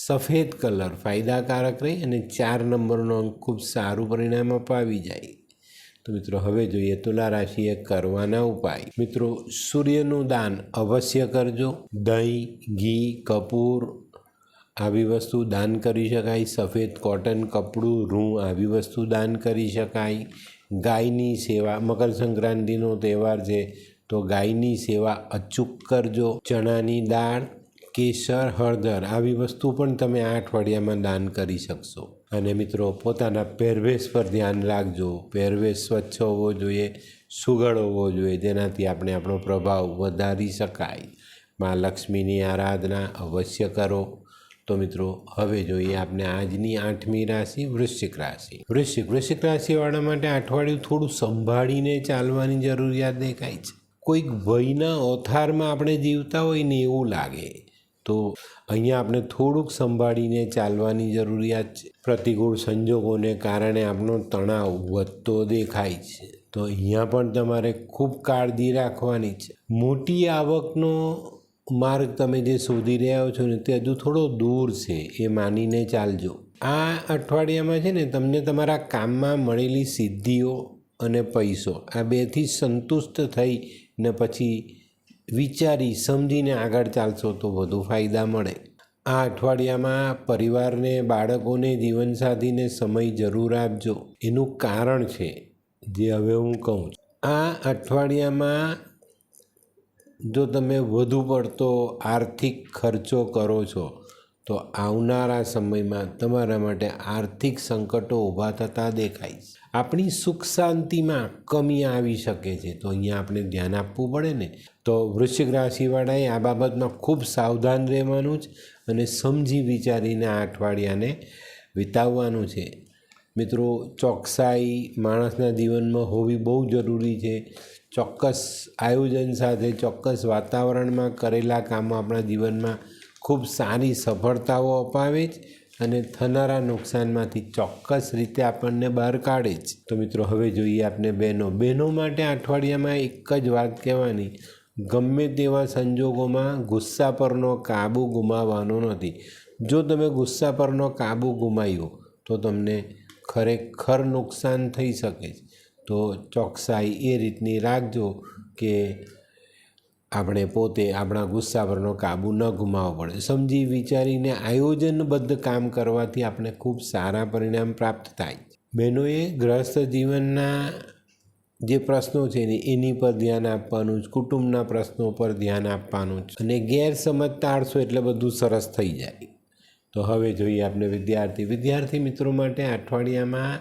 સફેદ કલર ફાયદાકારક રહી અને 4 નંબરનો અંક ખૂબ સારું પરિણામ અપાવી જાય. તો મિત્રો હવે જોઈએ તુલા રાશિએ કરવાના ઉપાય. મિત્રો સૂર્યનું દાન અવશ્ય કરજો. દહીં, ઘી, કપૂર આવી વસ્તુ દાન કરી શકાય. સફેદ કોટન કપડું, રૂં આવી વસ્તુ દાન કરી શકાય. ગાયની સેવા, મકર સંક્રાંતિનો તહેવાર છે તો ગાયની સેવા અચૂક કરજો. ચણાની દાળ, કેસર, હળદર આવી વસ્તુ પણ તમે આ અઠવાડિયામાં દાન કરી શકશો. અને મિત્રો પોતાના પહેરવેશ પર ધ્યાન રાખજો. પહેરવેશ સ્વચ્છ હોવો જોઈએ, સુઘડ હોવો જોઈએ, જેનાથી આપણે આપણો પ્રભાવ વધારી શકાય. મા લક્ષ્મીની આરાધના અવશ્ય કરો. તો મિત્રો હવે જોઈએ આપણે આજની 8મી રાશિ વૃશ્ચિક રાશિ. વૃશ્ચિક રાશિવાળા માટે અઠવાડિયું થોડું સંભાળીને ચાલવાની જરૂરિયાત દેખાય છે. કોઈક વયના ઓથારમાં આપણે જીવતા હોય ને એવું લાગે, તો અહીંયા આપણે થોડુંક સંભાળીને ચાલવાની જરૂરિયાત છે. પ્રતિકૂળ સંજોગોને કારણે આપણો તણાવ વધતો દેખાય છે, તો અહીંયા પણ તમારે ખૂબ કાળજી રાખવાની છે. મોટી આવકનો માર્ગ તમે જે શોધી રહ્યા છો ને તે હજુ થોડો દૂર છે, એ માનીને ચાલજો. આ અઠવાડિયામાં છે ને તમને તમારા કામમાં મળેલી સિદ્ધિઓ અને પૈસો આ બેથી સંતુષ્ટ થઈ ને પછી વિચારી સમજીને આગળ ચાલશો તો વધુ ફાયદા મળે. આ અઠવાડિયામાં પરિવારને, બાળકોને, જીવનસાથીને સમય જરૂર આપજો. એનું કારણ છે જે હવે હું કહું છું. આ અઠવાડિયામાં જો તમે વધુ પડતો આર્થિક ખર્ચો કરો છો તો આવનારા સમયમાં તમારા માટે આર્થિક સંકટો ઊભા થતા દેખાય છે. આપણી સુખ શાંતિમાં કમી આવી શકે છે, તો અહીંયા આપણે ધ્યાન આપવું પડે ને. તો વૃશ્ચિક રાશિવાળાએ આ બાબતમાં ખૂબ સાવધાન રહેવાનું છે અને સમજી વિચારીને આ અઠવાડિયાને વિતાવવાનું છે. મિત્રો ચોકસાઈ માણસના જીવનમાં હોવી બહુ જરૂરી છે. ચોક્કસ આયોજન સાથે, ચોક્કસ વાતાવરણમાં કરેલા કામો આપણા જીવનમાં ખૂબ સારી સફળતાઓ અપાવે જ અને થનારા નુકસાનમાંથી ચોક્કસ રીતે આપણને બહાર કાઢે જ. તો મિત્રો હવે જોઈએ આપણે બહેનો માટે અઠવાડિયામાં એક જ વાત કહેવાની, ગમે તેવા સંજોગોમાં ગુસ્સા પરનો કાબૂ ગુમાવવાનો નથી. જો તમે ગુસ્સા પરનો કાબૂ ગુમાવ્યો તો તમને ખરેખર નુકસાન થઈ શકે છે. તો ચોકસાઈ એ રીતની રાખજો કે આપણે પોતે આપણા ગુસ્સા પરનો કાબૂ ન ગુમાવવો પડે. સમજી વિચારીને આયોજનબદ્ધ કામ કરવાથી આપણે ખૂબ સારા પરિણામ પ્રાપ્ત થાય. બહેનોએ ગૃહસ્થ જીવનના જે પ્રશ્નો છે ને એની પર ધ્યાન આપવાનું જ, કુટુંબના પ્રશ્નો પર ધ્યાન આપવાનું જ, અને ગેરસમજ ટાળશો એટલે બધું સરસ થઈ જાય. તો હવે જોઈએ આપણે વિદ્યાર્થી મિત્રો માટે અઠવાડિયામાં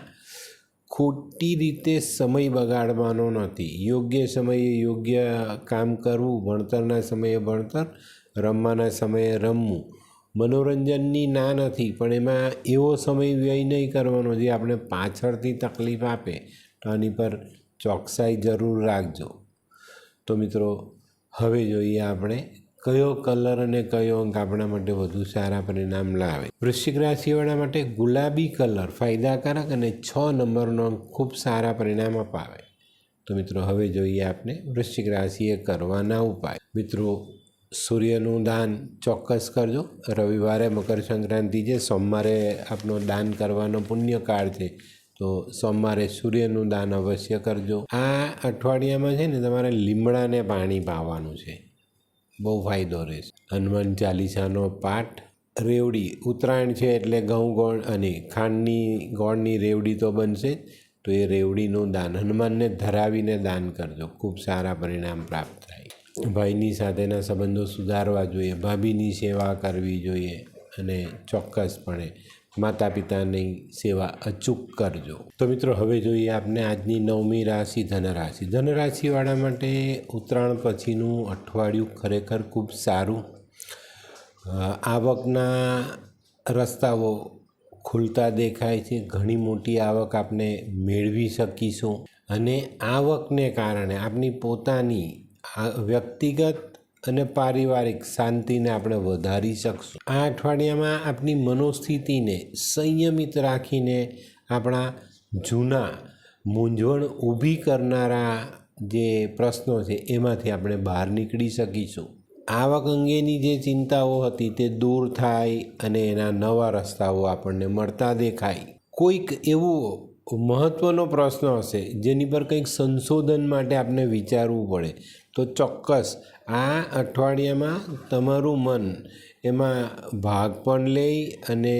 ખોટી રીતે સમય બગાડવાનો નથી. યોગ્ય સમયે યોગ્ય કામ કરવું, ભણતરના સમયે ભણતર, રમવાના સમયે રમવું. મનોરંજનની ના નથી, પણ એમાં એવો સમય વ્યય નહીં કરવાનો જે આપણે પાછળથી તકલીફ આપે. તો આની પર ચોકસાઈ જરૂર રાખજો. તો મિત્રો હવે જોઈએ આપણે કયો કલર અને કયો અંક આપણા માટે વધુ સારા પરિણામ લાવે. વૃશ્ચિક રાશિવાળા માટે ગુલાબી કલર ફાયદાકારક અને 6 નંબરનો અંક ખૂબ સારા પરિણામ અપાવે. તો મિત્રો હવે જોઈએ આપણે વૃશ્ચિક રાશિએ કરવાના ઉપાય. મિત્રો સૂર્યનું દાન ચોક્કસ કરજો. રવિવારે મકર સંક્રાંતિ છે, સોમવારે આપનો દાન કરવાનો પુણ્યકાળ છે, તો સોમવારે સૂર્યનું દાન અવશ્ય કરજો. આ અઠવાડિયામાં છે ને તમારે લીમડાને પાણી પાવાનું છે, બહુ ફાયદો રહેશે. હનુમાન ચાલીસાનો પાઠ, રેવડી, ઉત્તરાયણ છે એટલે ઘઉં ગોળ અને ખાંડની ગોળની રેવડી તો બનશે જ, તો એ રેવડીનું દાન હનુમાનને ધરાવીને દાન કરજો, ખૂબ સારા પરિણામ પ્રાપ્ત થાય. ભાઈની સાથેના સંબંધો સુધારવા જોઈએ, ભાભીની સેવા કરવી જોઈએ અને ચોક્કસપણે માતા પિતાની સેવા અચૂક કરજો. તો મિત્રો હવે જોઈએ આપણે આજની 9મી રાશિ ધનરાશિ. ધનરાશિવાળા માટે ઉત્તરાયણ પછીનું અઠવાડિયું ખરેખર ખૂબ સારું. આવકના રસ્તાઓ ખુલતા દેખાય છે. ઘણી મોટી આવક આપણે મેળવી શકીશું અને આવકને કારણે આપણી પોતાની વ્યક્તિગત અને પારિવારિક શાંતિને આપણે વધારી શકશું. આ અઠવાડિયામાં આપણી મનોસ્થિતિને સંયમિત રાખીને આપણા જૂના મૂંઝવણ ઊભી કરનારા જે પ્રશ્નો છે એમાંથી આપણે બહાર નીકળી શકીશું. આવક અંગેની જે ચિંતાઓ હતી તે દૂર થાય અને એના નવા રસ્તાઓ આપણને મળતા દેખાય. કોઈક એવો મહત્ત્વનો પ્રશ્ન હશે જેની પર કંઈક સંશોધન માટે આપણે વિચારવું પડે તો ચોક્કસ આ અઠવાડિયામાં તમારું મન એમાં ભાગ પણ લે અને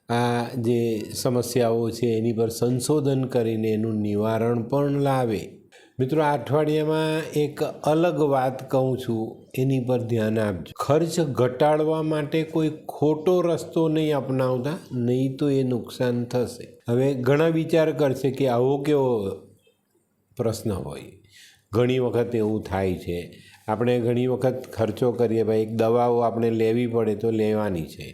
આ જે સમસ્યાઓ છે એની પર સંશોધન કરીને એનું નિવારણ પણ લાવે. મિત્રો આ અઠવાડિયામાં એક અલગ વાત કહું છું, એની પર ધ્યાન આપજો. ખર્ચ ઘટાડવા માટે કોઈ ખોટો રસ્તો નહીં અપનાવતા, નહીં તો એ નુકસાન થશે. હવે ઘણા વિચાર કરશે કે આવો કેવો પ્રશ્ન હોય. ઘણી વખત એવું થાય છે, આપણે ઘણી વખત ખર્ચો કરીએ, ભાઈ એક દવાઓ આપણે લેવી પડે તો લેવાની છે,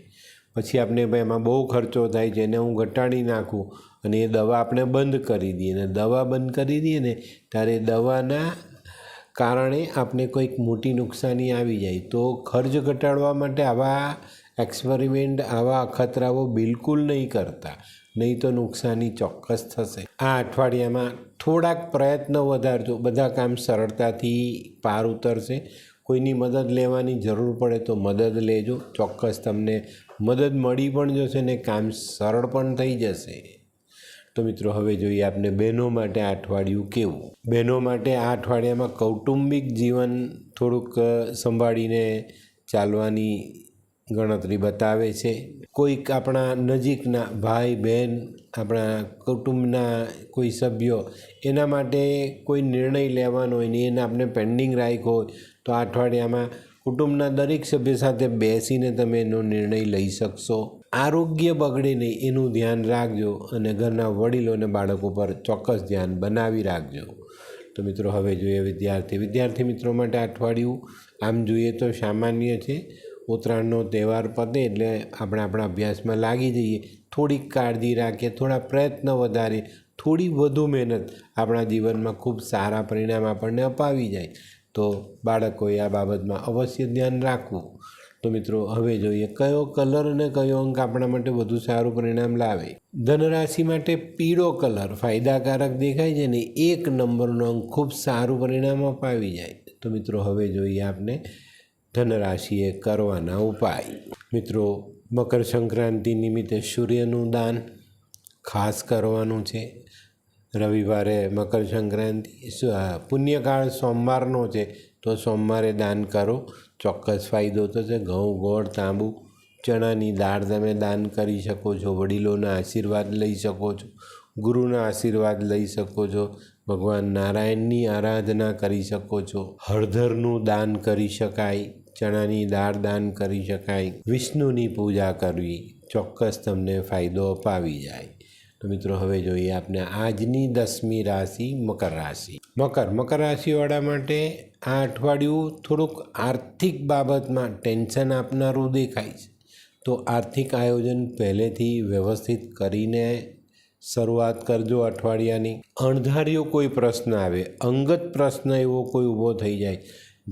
પછી આપણે ભાઈ એમાં બહુ ખર્ચો થાય છે એને હું ઘટાડી નાખું અને એ દવા આપણે બંધ કરી દઈએ અને દવા બંધ કરી દઈએ ને ત્યારે દવાના કારણે આપણે કોઈક મોટી નુકસાની આવી જાય. તો ખર્ચ ઘટાડવા માટે આવા એક્સપેરિમેન્ટ, આવા અખતરાઓ બિલકુલ નહીં કરતા, નહીં તો નુકસાની ચોક્કસ થશે. આ અઠવાડિયામાં થોડાક પ્રયત્ન વધારજો, બધા કામ સરળતાથી પાર ઉતરશે. કોઈની મદદ લેવાની જરૂર પડે તો મદદ લેજો, ચોક્કસ તમને મદદ મળી પણ જશે ને કામ સરળ પણ થઈ જશે. તો મિત્રો હવે જોઈએ આપણે બહેનો માટે આ અઠવાડિયું કેવું. બહેનો માટે આ અઠવાડિયામાં કૌટુંબિક જીવન થોડુંક સંભાળીને ચાલવાની ગણતરી બતાવે છે. કોઈક આપણા નજીકના ભાઈ બહેન, આપણા કુટુંબના કોઈ સભ્યો એના માટે કોઈ નિર્ણય લેવાનો હોય ને એને આપણે પેન્ડિંગ રાખ્યો હોય તો આ અઠવાડિયામાં કુટુંબના દરેક સભ્ય સાથે બેસીને તમે એનો નિર્ણય લઈ શકશો. આરોગ્ય બગડે નહીં એનું ધ્યાન રાખજો અને ઘરના વડીલો અને બાળકો પર ચોક્કસ ધ્યાન બનાવી રાખજો. તો મિત્રો હવે જોઈએ વિદ્યાર્થી મિત્રો માટે અઠવાડિયું આમ જોઈએ તો સામાન્ય છે. ઉત્તરાયણનો તહેવાર પતે એટલે આપણે આપણા અભ્યાસમાં લાગી જઈએ, થોડીક કાળજી રાખીએ, થોડા પ્રયત્ન વધારીએ, થોડી વધુ મહેનત આપણા જીવનમાં ખૂબ સારા પરિણામ આપણને અપાવી જાય. તો બાળકોએ આ બાબતમાં અવશ્ય ધ્યાન રાખવું. તો મિત્રો હવે જોઈએ કયો કલર અને કયો અંક આપણા માટે વધુ સારું પરિણામ લાવે. ધનરાશિ માટે પીળો કલર ફાયદાકારક દેખાય છે ને 1 નંબરનો અંક ખૂબ સારું પરિણામ અપાવી જાય. તો મિત્રો હવે જોઈએ આપણે ધનરાશિએ કરવાના ઉપાય. મિત્રો મકર સંક્રાંતિ નિમિત્તે સૂર્યનું દાન ખાસ કરવાનું છે. રવિવારે મકર સંક્રાંતિ, પુણ્યકાળ સોમવારનો છે તો સોમવારે દાન કરો, ચોક્કસ ફાયદો થશે. ઘઉં, ગોળ, તાંબુ, ચણાની દાળ તમે દાન કરી શકો છો. વડીલોના આશીર્વાદ લઈ શકો છો, ગુરુના આશીર્વાદ લઈ શકો છો, ભગવાન નારાયણની આરાધના કરી શકો છો. હળદરનું દાન કરી શકાય, ચણાની દાળ દાન કરી શકાય. વિષ્ણુની પૂજા કરવી ચોક્કસ તમને ફાયદો અપાવી જાય. તો મિત્રો હવે જોઈએ આપણે આજની 10મી રાશિ મકર રાશિ. મકર રાશિવાળા માટે આ અઠવાડિયું થોડુંક આર્થિક બાબતમાં ટેન્શન આપનારું દેખાય છે. તો આર્થિક આયોજન પહેલેથી વ્યવસ્થિત કરીને શરૂઆત કરજો અઠવાડિયાની. અણધાર્યો કોઈ પ્રશ્ન આવે, અંગત પ્રશ્ન એવો કોઈ ઊભો થઈ જાય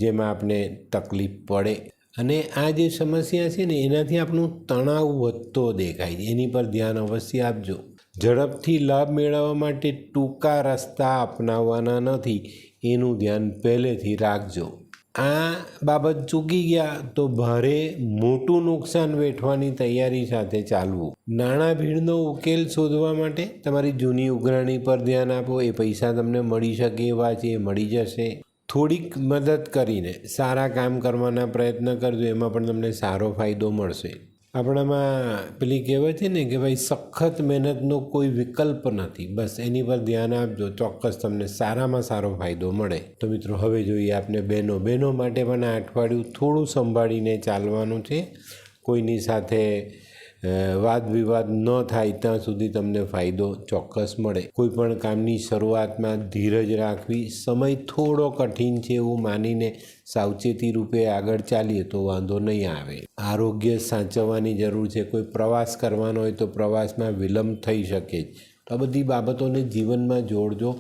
જેમાં આપણે તકલીફ પડે અને આ જે સમસ્યા છે ને એનાથી આપણું તણાવ વધતો દેખાય છે, એની પર ધ્યાન અવશ્ય આપજો. ઝડપથી લાભ મેળવવા માટે ટૂંકા રસ્તા અપનાવવાના નથી, એનું ધ્યાન પહેલેથી રાખજો. આ બાબત ચૂકી ગયા તો ભારે મોટું નુકસાન વેઠવાની તૈયારી સાથે ચાલવું. નાણાં ભીડનો ઉકેલ શોધવા માટે તમારી જૂની ઉઘરાણી પર ધ્યાન આપો. એ પૈસા તમને મળી શકે એવા છે, એ મળી જશે. થોડીક મદદ કરીને સારા કામ કરવાના પ્રયત્ન કરજો, એમાં પણ તમને સારો ફાયદો મળશે. આપણામાં પેલી કહેવત છે ને કે ભાઈ સખત મહેનતનો કોઈ વિકલ્પ નથી, બસ એની પર ધ્યાન આપજો, ચોક્કસ તમને સારામાં સારો ફાયદો મળે. તો મિત્રો હવે જોઈએ આપણે બહેનો માટે પણ આ અઠવાડિયું થોડું સંભાળીને ચાલવાનું છે. કોઈની સાથે વાદ વિવાદ ન થાય ત્યાં સુધી તમને ફાયદો ચોક્કસ મળે. કોઈ પણ કામની શરૂઆતમાં ધીરજ રાખવી, સમય થોડો કઠિન છે એવું માનીને સાવચેતી રૂપે આગળ ચાલીએ તો વાંધો નહીં આવે. આરોગ્ય સાચવવાની જરૂર છે. કોઈ પ્રવાસ કરવાનો હોય તો પ્રવાસમાં વિલંબ થઈ શકે છે. તો આ બધી બાબતોને જીવનમાં જોડજો.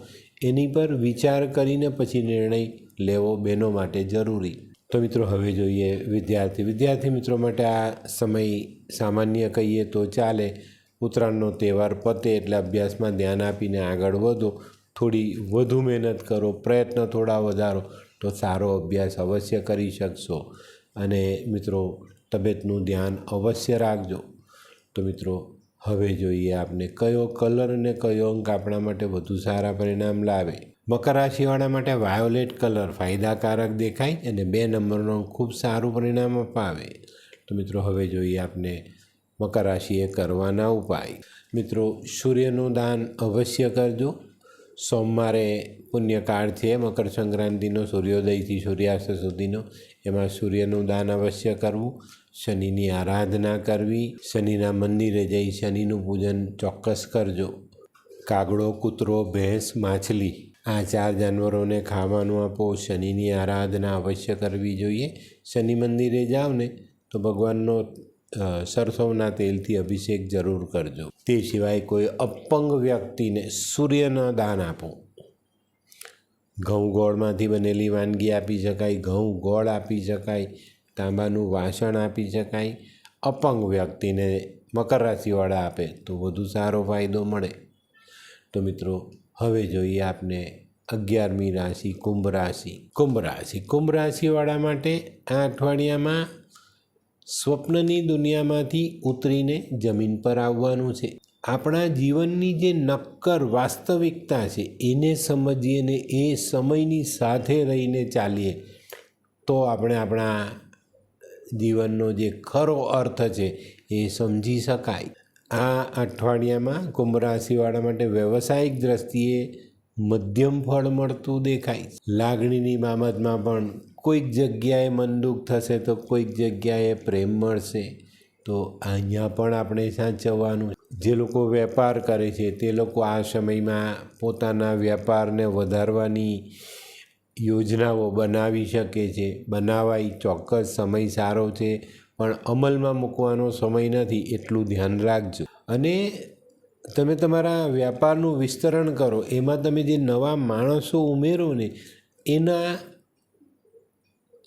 એની પર વિચાર કરીને પછી નિર્ણય લેવો બહેનો માટે જરૂરી. તો મિત્રો હવે જોઈએ વિદ્યાર્થી મિત્રો માટે આ સમય સામાન્ય કહીએ તો ચાલે. ઉત્તરાયણનો તહેવાર પતે એટલે અભ્યાસમાં ધ્યાન આપીને આગળ વધો. થોડી વધુ મહેનત કરો, પ્રયત્ન થોડા વધારો તો સારો અભ્યાસ અવશ્ય કરી શકશો. અને મિત્રો તબિયતનું ધ્યાન અવશ્ય રાખજો. તો મિત્રો હવે જોઈએ આપણે કયો કલર અને કયો અંક આપણા માટે વધુ સારા પરિણામ લાવે. મકર રાશિવાળા માટે વાયોલેટ કલર ફાયદાકારક દેખાય અને 2 નંબરનો ખૂબ સારું પરિણામ અપાવે. તો મિત્રો હવે જોઈએ આપણે મકર રાશિએ કરવાના ઉપાય. મિત્રો સૂર્યનું દાન અવશ્ય કરજો. સોમવારે પુણ્યકાળ છે મકર સંક્રાંતિનો, સૂર્યોદયથી સૂર્યાસ્ત સુધીનો. એમાં સૂર્યનું દાન અવશ્ય કરવું. શનિની આરાધના કરવી. શનિના મંદિરે જઈ શનિનું પૂજન ચોક્કસ કરજો. કાગડો, કૂતરો, ભેંસ, માછલી આ 4 જાનવરોને ખાવાનું આપો. શનિની આરાધના અવશ્ય કરવી જોઈએ. શનિ મંદિરે જાઓ ને તો ભગવાનનો સરસવના તેલથી અભિષેક જરૂર કરજો. તે સિવાય કોઈ અપંગ વ્યક્તિને સૂર્યના દાન આપો. ઘઉં ગોળમાંથી બનેલી વાનગી આપી શકાય, ઘઉં ગોળ આપી શકાય, તાંબાનું વાસણ આપી શકાય. અપંગ વ્યક્તિને મકર રાશિવાળા આપે તો વધુ સારો ફાયદો મળે. તો મિત્રો હવે જોઈએ આપણે 11મી રાશિ કુંભ રાશિ. કુંભ રાશિવાળા માટે આ અઠવાડિયામાં સ્વપ્નની દુનિયામાંથી ઉતરીને જમીન પર આવવાનું છે. આપણા જીવનની જે નક્કર વાસ્તવિકતા છે એને સમજીએ ને એ સમયની સાથે રહીને ચાલીએ તો આપણે આપણા જીવનનો જે ખરો અર્થ છે એ સમજી શકાય. આ અઠવાડિયામાં કુંભ રાશિવાળા માટે વ્યવસાયિક દ્રષ્ટિએ મધ્યમ ફળ મળતું દેખાય. લાગણીની બાબતમાં પણ કોઈક જગ્યાએ મન દુઃખ થશે તો કોઈક જગ્યાએ પ્રેમ મળશે. તો અહીંયા પણ આપણે સાચવવાનું. જે લોકો વેપાર કરે છે તે લોકો આ સમયમાં પોતાના વેપારને વધારવાની યોજનાઓ બનાવી શકે છે. બનાવાય, ચોક્કસ સમય સારો છે, પણ અમલમાં મૂકવાનો સમય નથી, એટલું ધ્યાન રાખજો. અને તમે તમારા વ્યાપારનું વિસ્તરણ કરો, એમાં તમે જે નવા માણસો ઉમેરો ને એના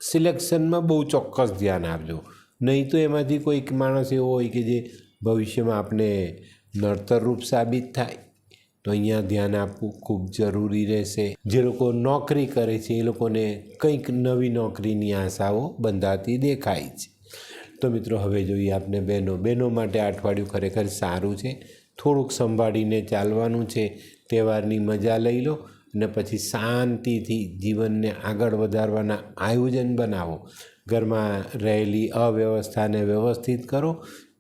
સિલેક્શનમાં બહુ ચોક્કસ ધ્યાન આપજો. નહીં તો એમાંથી કોઈક માણસ એવો હોય કે જે ભવિષ્યમાં આપણે નડતરરૂપ સાબિત થાય. તો અહીંયા ધ્યાન આપવું ખૂબ જરૂરી રહેશે. જે લોકો નોકરી કરે છે એ લોકોને કંઈક નવી નોકરીની આશાઓ બંધાતી દેખાય છે. તો મિત્રો હવે જોઈએ આપણે બહેનો માટે આ અઠવાડિયું ખરેખર સારું છે. થોડુંક સંભાળીને ચાલવાનું છે. તહેવારની મજા લઈ લો અને પછી શાંતિથી જીવનને આગળ વધારવાના આયોજન બનાવો. ઘરમાં રહેલી અવ્યવસ્થાને વ્યવસ્થિત કરો.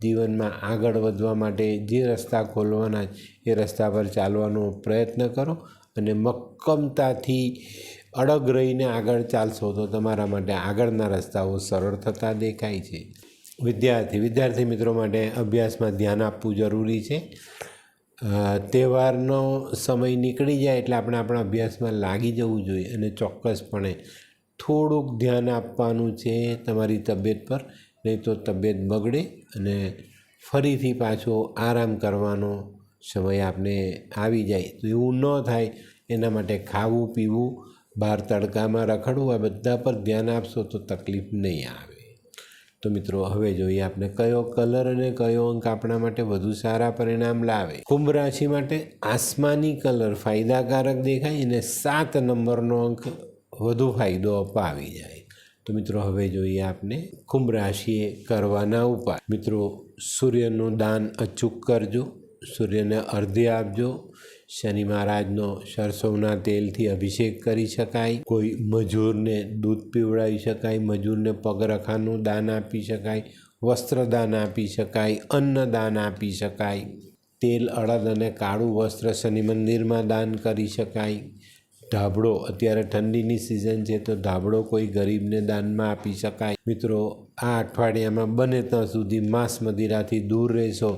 જીવનમાં આગળ વધવા માટે જે રસ્તા ખોલવાના એ રસ્તા પર ચાલવાનો પ્રયત્ન કરો અને મક્કમતાથી અડગ રહીને આગળ ચાલશો તો તમારા માટે આગળના રસ્તાઓ સરળ થતા દેખાય છે. વિદ્યાર્થી મિત્રો માટે અભ્યાસમાં ધ્યાન આપવું જરૂરી છે. તહેવારનો સમય નીકળી જાય એટલે આપણે આપણા અભ્યાસમાં લાગી જવું જોઈએ અને ચોક્કસપણે થોડુંક ધ્યાન આપવાનું છે તમારી તબિયત પર, નહીં તો તબિયત બગડે અને ફરીથી પાછો આરામ કરવાનો સમય આપણે આવી જાય. તો એવું ન થાય એના માટે ખાવું, પીવું, બહાર તડકામાં રખડવું, આ બધા પર ધ્યાન આપશો તો તકલીફ નહીં આવે. તો મિત્રો હવે જોઈએ આપણે કયો કલર અને કયો અંક આપણા માટે વધુ સારા પરિણામ લાવે. કુંભ રાશિ માટે આસમાની કલર ફાયદાકારક દેખાય અને 7 નંબરનો અંક વધુ ફાયદો અપાવી જાય. તો મિત્રો હવે જોઈએ આપણે કુંભ રાશિએ કરવાના ઉપાય. મિત્રો સૂર્યનું દાન અચૂક કરજો. સૂર્યને અર્ધ્ય આપજો. શનિ મહારાજનો સરસવના તેલથી અભિષેક કરી શકાય. કોઈ મજૂરને દૂધ પીવડાવી શકાય. મજૂરને પગરખાનું દાન આપી શકાય. વસ્ત્રદાન આપી શકાય, અન્નદાન આપી શકાય, તેલ, અડદ અને કાળું વસ્ત્ર શનિ મંદિરમાં દાન કરી શકાય, ધાબળો, અત્યારે ઠંડીની સિઝન છે તો ધાબળો કોઈ ગરીબને દાનમાં આપી શકાય. મિત્રો, આ અઠવાડિયામાં બને ત્યાં સુધી માંસ મદિરાથી દૂર રહેશો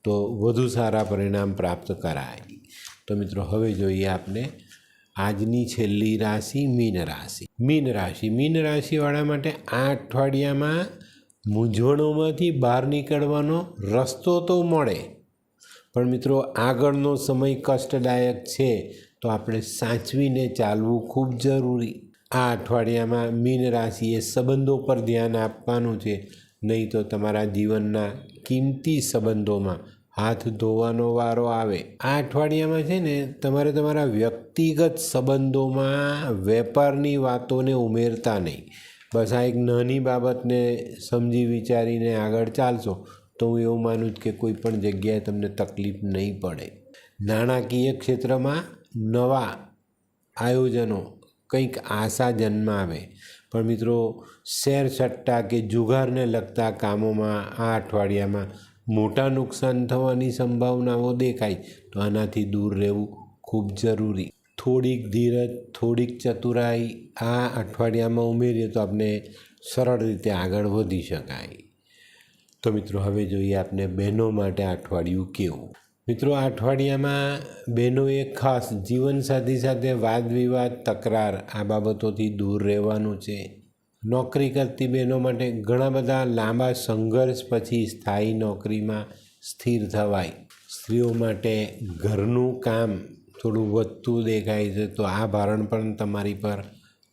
તો વધુ સારા પરિણામ પ્રાપ્ત કરાય. તો મિત્રો, હવે જોઈએ આપણે આજની છેલ્લી રાશિ મીન રાશિ. મીન રાશિવાળા માટે આ અઠવાડિયામાં મૂંઝવણોમાંથી બહાર નીકળવાનો રસ્તો તો મળે, પણ મિત્રો આગળનો સમય કષ્ટદાયક છે તો આપણે સાચવીને ચાલવું ખૂબ જરૂરી. આ અઠવાડિયામાં મીન રાશિએ સંબંધો પર ધ્યાન આપવાનું છે, નહીં તો તમારા જીવનના કિંમતી સંબંધોમાં હાથ ધોવાનો વારો આવે. આ અઠવાડિયામાં છે ને તમારે તમારા વ્યક્તિગત સંબંધોમાં વેપારની વાતોને ઉમેરતા નહીં. બસ આ એક નાની બાબતને સમજી વિચારીને આગળ ચાલશો તો હું એવું માનું છું કે કોઈ પણ જગ્યાએ તમને તકલીફ નહીં પડે. નાણાકીય ક્ષેત્રમાં નવા આયોજનો, કંઈક આશા જન્માવે, પણ મિત્રો શેર સટ્ટા કે જુગારને લગતા કામોમાં આ અઠવાડિયામાં મોટા નુકસાન થવાની સંભાવનાઓ દેખાય, તો આનાથી દૂર રહેવું ખૂબ જરૂરી. થોડીક ધીરજ, થોડીક ચતુરાઈ આ અઠવાડિયામાં ઉમેરીએ તો આપણે સરળ રીતે આગળ વધી શકાય. તો મિત્રો, હવે જોઈએ આપણે બહેનો માટે આ અઠવાડિયું કેવું. મિત્રો, આ અઠવાડિયામાં બહેનોએ ખાસ જીવનસાથી સાથે વાદ વિવાદ, તકરાર આ બાબતોથી દૂર રહેવાનું છે. નોકરી કરતી બહેનો માટે ઘણા બધા લાંબા સંઘર્ષ પછી સ્થાયી નોકરીમાં સ્થિર થવાય. સ્ત્રીઓ માટે ઘરનું કામ થોડું વધતું દેખાય છે તો આ ભારણ પણ તમારી પર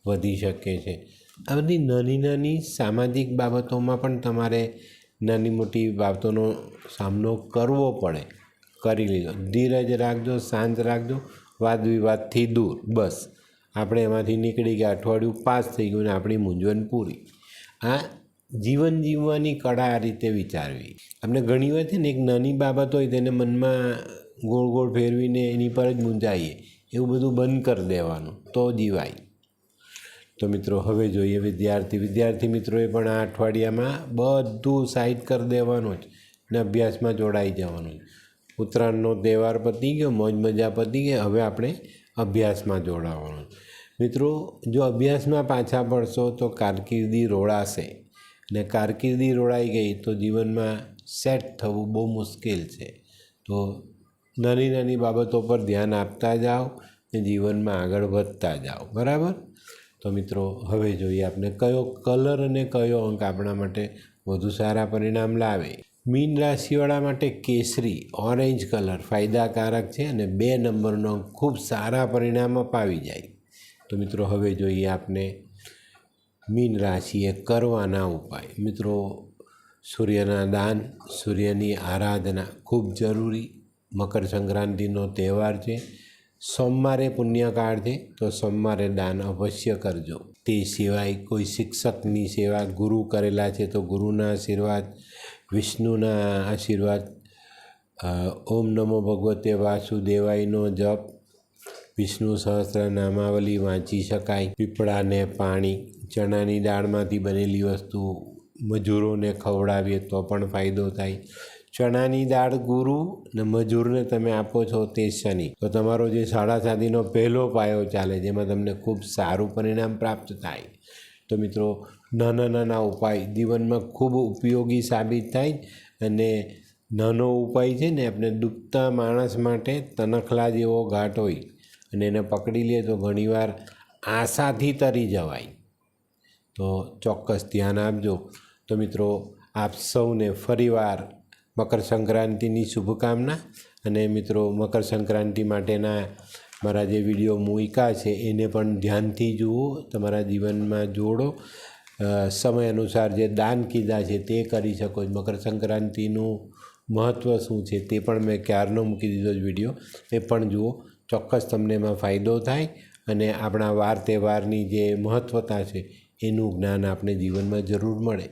વધી શકે છે. આ બધી નાની નાની સામાજિક બાબતોમાં પણ તમારે નાની મોટી બાબતોનો સામનો કરવો પડે, કરી લીધો. ધીરજ રાખજો, શાંત રાખજો, વાદ વિવાદથી દૂર. બસ આપણે એમાંથી નીકળી ગયા, અઠવાડિયું પાસ થઈ ગયું ને આપણી મૂંઝવણ પૂરી. આ જીવન જીવવાની કળા આ રીતે વિચારવી. આપણે ઘણીવાર છે ને એક નાની બાબત હોય તેને મનમાં ગોળ ગોળ ફેરવીને એની પર જ મૂંઝાઈએ, એવું બધું બંધ કરી દેવાનું તો જીવાય. તો મિત્રો, હવે જોઈએ વિદ્યાર્થી મિત્રોએ પણ આ અઠવાડિયામાં બધું સાઈડ કરી દેવાનું જ ને અભ્યાસમાં જોડાઈ જવાનું. ઉત્તરાયણનો તહેવાર પતી ગયો, મોજ મજા પતી ગઈ, હવે આપણે અભ્યાસમાં જોડાવાનું. મિત્રો, જો અભ્યાસમાં પાછા પડશો તો કારકિર્દી રોડાશે, ને કારકિર્દી રોડાઈ ગઈ તો જીવનમાં સેટ થવું બહુ મુશ્કેલ છે. તો નાની નાની બાબતો પર ધ્યાન આપતા જાઓ ને જીવનમાં આગળ વધતા જાઓ. બરાબર? તો મિત્રો, હવે જોઈએ આપણે કયો કલર અને કયો અંક આપણા માટે વધુ સારા પરિણામ લાવે. મીન રાશિવાળા માટે કેસરી, ઓરેન્જ કલર ફાયદાકારક છે અને 2 નંબરનો અંક ખૂબ સારા પરિણામ અપાવી જાય. તો મિત્રો, હવે જોઈએ આપણે મીન રાશિએ કરવાના ઉપાય. મિત્રો, સૂર્યના દાન, સૂર્યની આરાધના ખૂબ જરૂરી. મકર સંક્રાંતિનો તહેવાર છે, સોમવારે પુણ્યકાળ છે તો સોમવારે દાન અવશ્ય કરજો. તે સિવાય કોઈ શિક્ષકની સેવા, ગુરુ કરેલા છે તો ગુરુના આશીર્વાદ, વિષ્ણુના આશીર્વાદ, ઓમ નમો ભગવતે વાસુદેવાયનો જપ, વિષ્ણુ સહસ્ત્ર નામાવલી વાંચી શકાય. પીપળાને પાણી, ચણાની દાળમાંથી બનેલી વસ્તુ મજૂરોને ખવડાવીએ તો પણ ફાયદો થાય. ચણાની દાળ ગુરુ ને મજૂરને તમે આપો છો તે શનિ, તો તમારો જે સાડાસાતીનો પહેલો પાયો ચાલે જેમાં તમને ખૂબ સારું પરિણામ પ્રાપ્ત થાય. તો મિત્રો, નાના નાના ઉપાય જીવનમાં ખૂબ ઉપયોગી સાબિત થાય. અને નાનો ઉપાય છે ને આપણે ડૂબતા માણસ માટે તનખલા જેવો ઘાટ હોય અને એને પકડી લે તો ઘણીવાર આશાથી તરી જવાય. તો ચોક્કસ ધ્યાન આપજો. તો મિત્રો, આપ સૌને ફરીવાર મકર સંક્રાંતિની શુભકામના. અને મિત્રો, મકર સંક્રાંતિ માટેના મારા જે વિડીયો મૂક્યા છે એને પણ ધ્યાનથી જુઓ, તમારા જીવનમાં જોડો. સમય અનુસાર જે દાન કીધા છે તે કરી શકો. મકર સંક્રાંતિનું મહત્ત્વ શું છે તે પણ મેં ક્યારનો મૂકી દીધો જ વિડીયો, એ પણ જુઓ. ચોક્કસ તમને એમાં ફાયદો થાય અને આપણા વાર તહેવારની જે મહત્ત્વતા છે એનું જ્ઞાન આપણે જીવનમાં જરૂર મળે.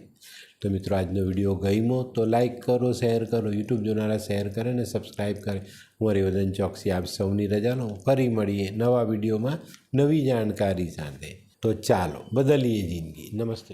તો મિત્રો, આજનો વિડીયો ગમ્યો તો લાઈક કરો, શેર કરો, યુટ્યુબ જોનારા શેર કરે અને સબસ્ક્રાઈબ કરે. હું હરિવર્ધન ચોકસી આપ સૌની રજા લઉં. ફરી મળીએ નવા વિડીયોમાં નવી જાણકારી સાથે. તો ચાલો બદલીએ જિંદગી. નમસ્તે.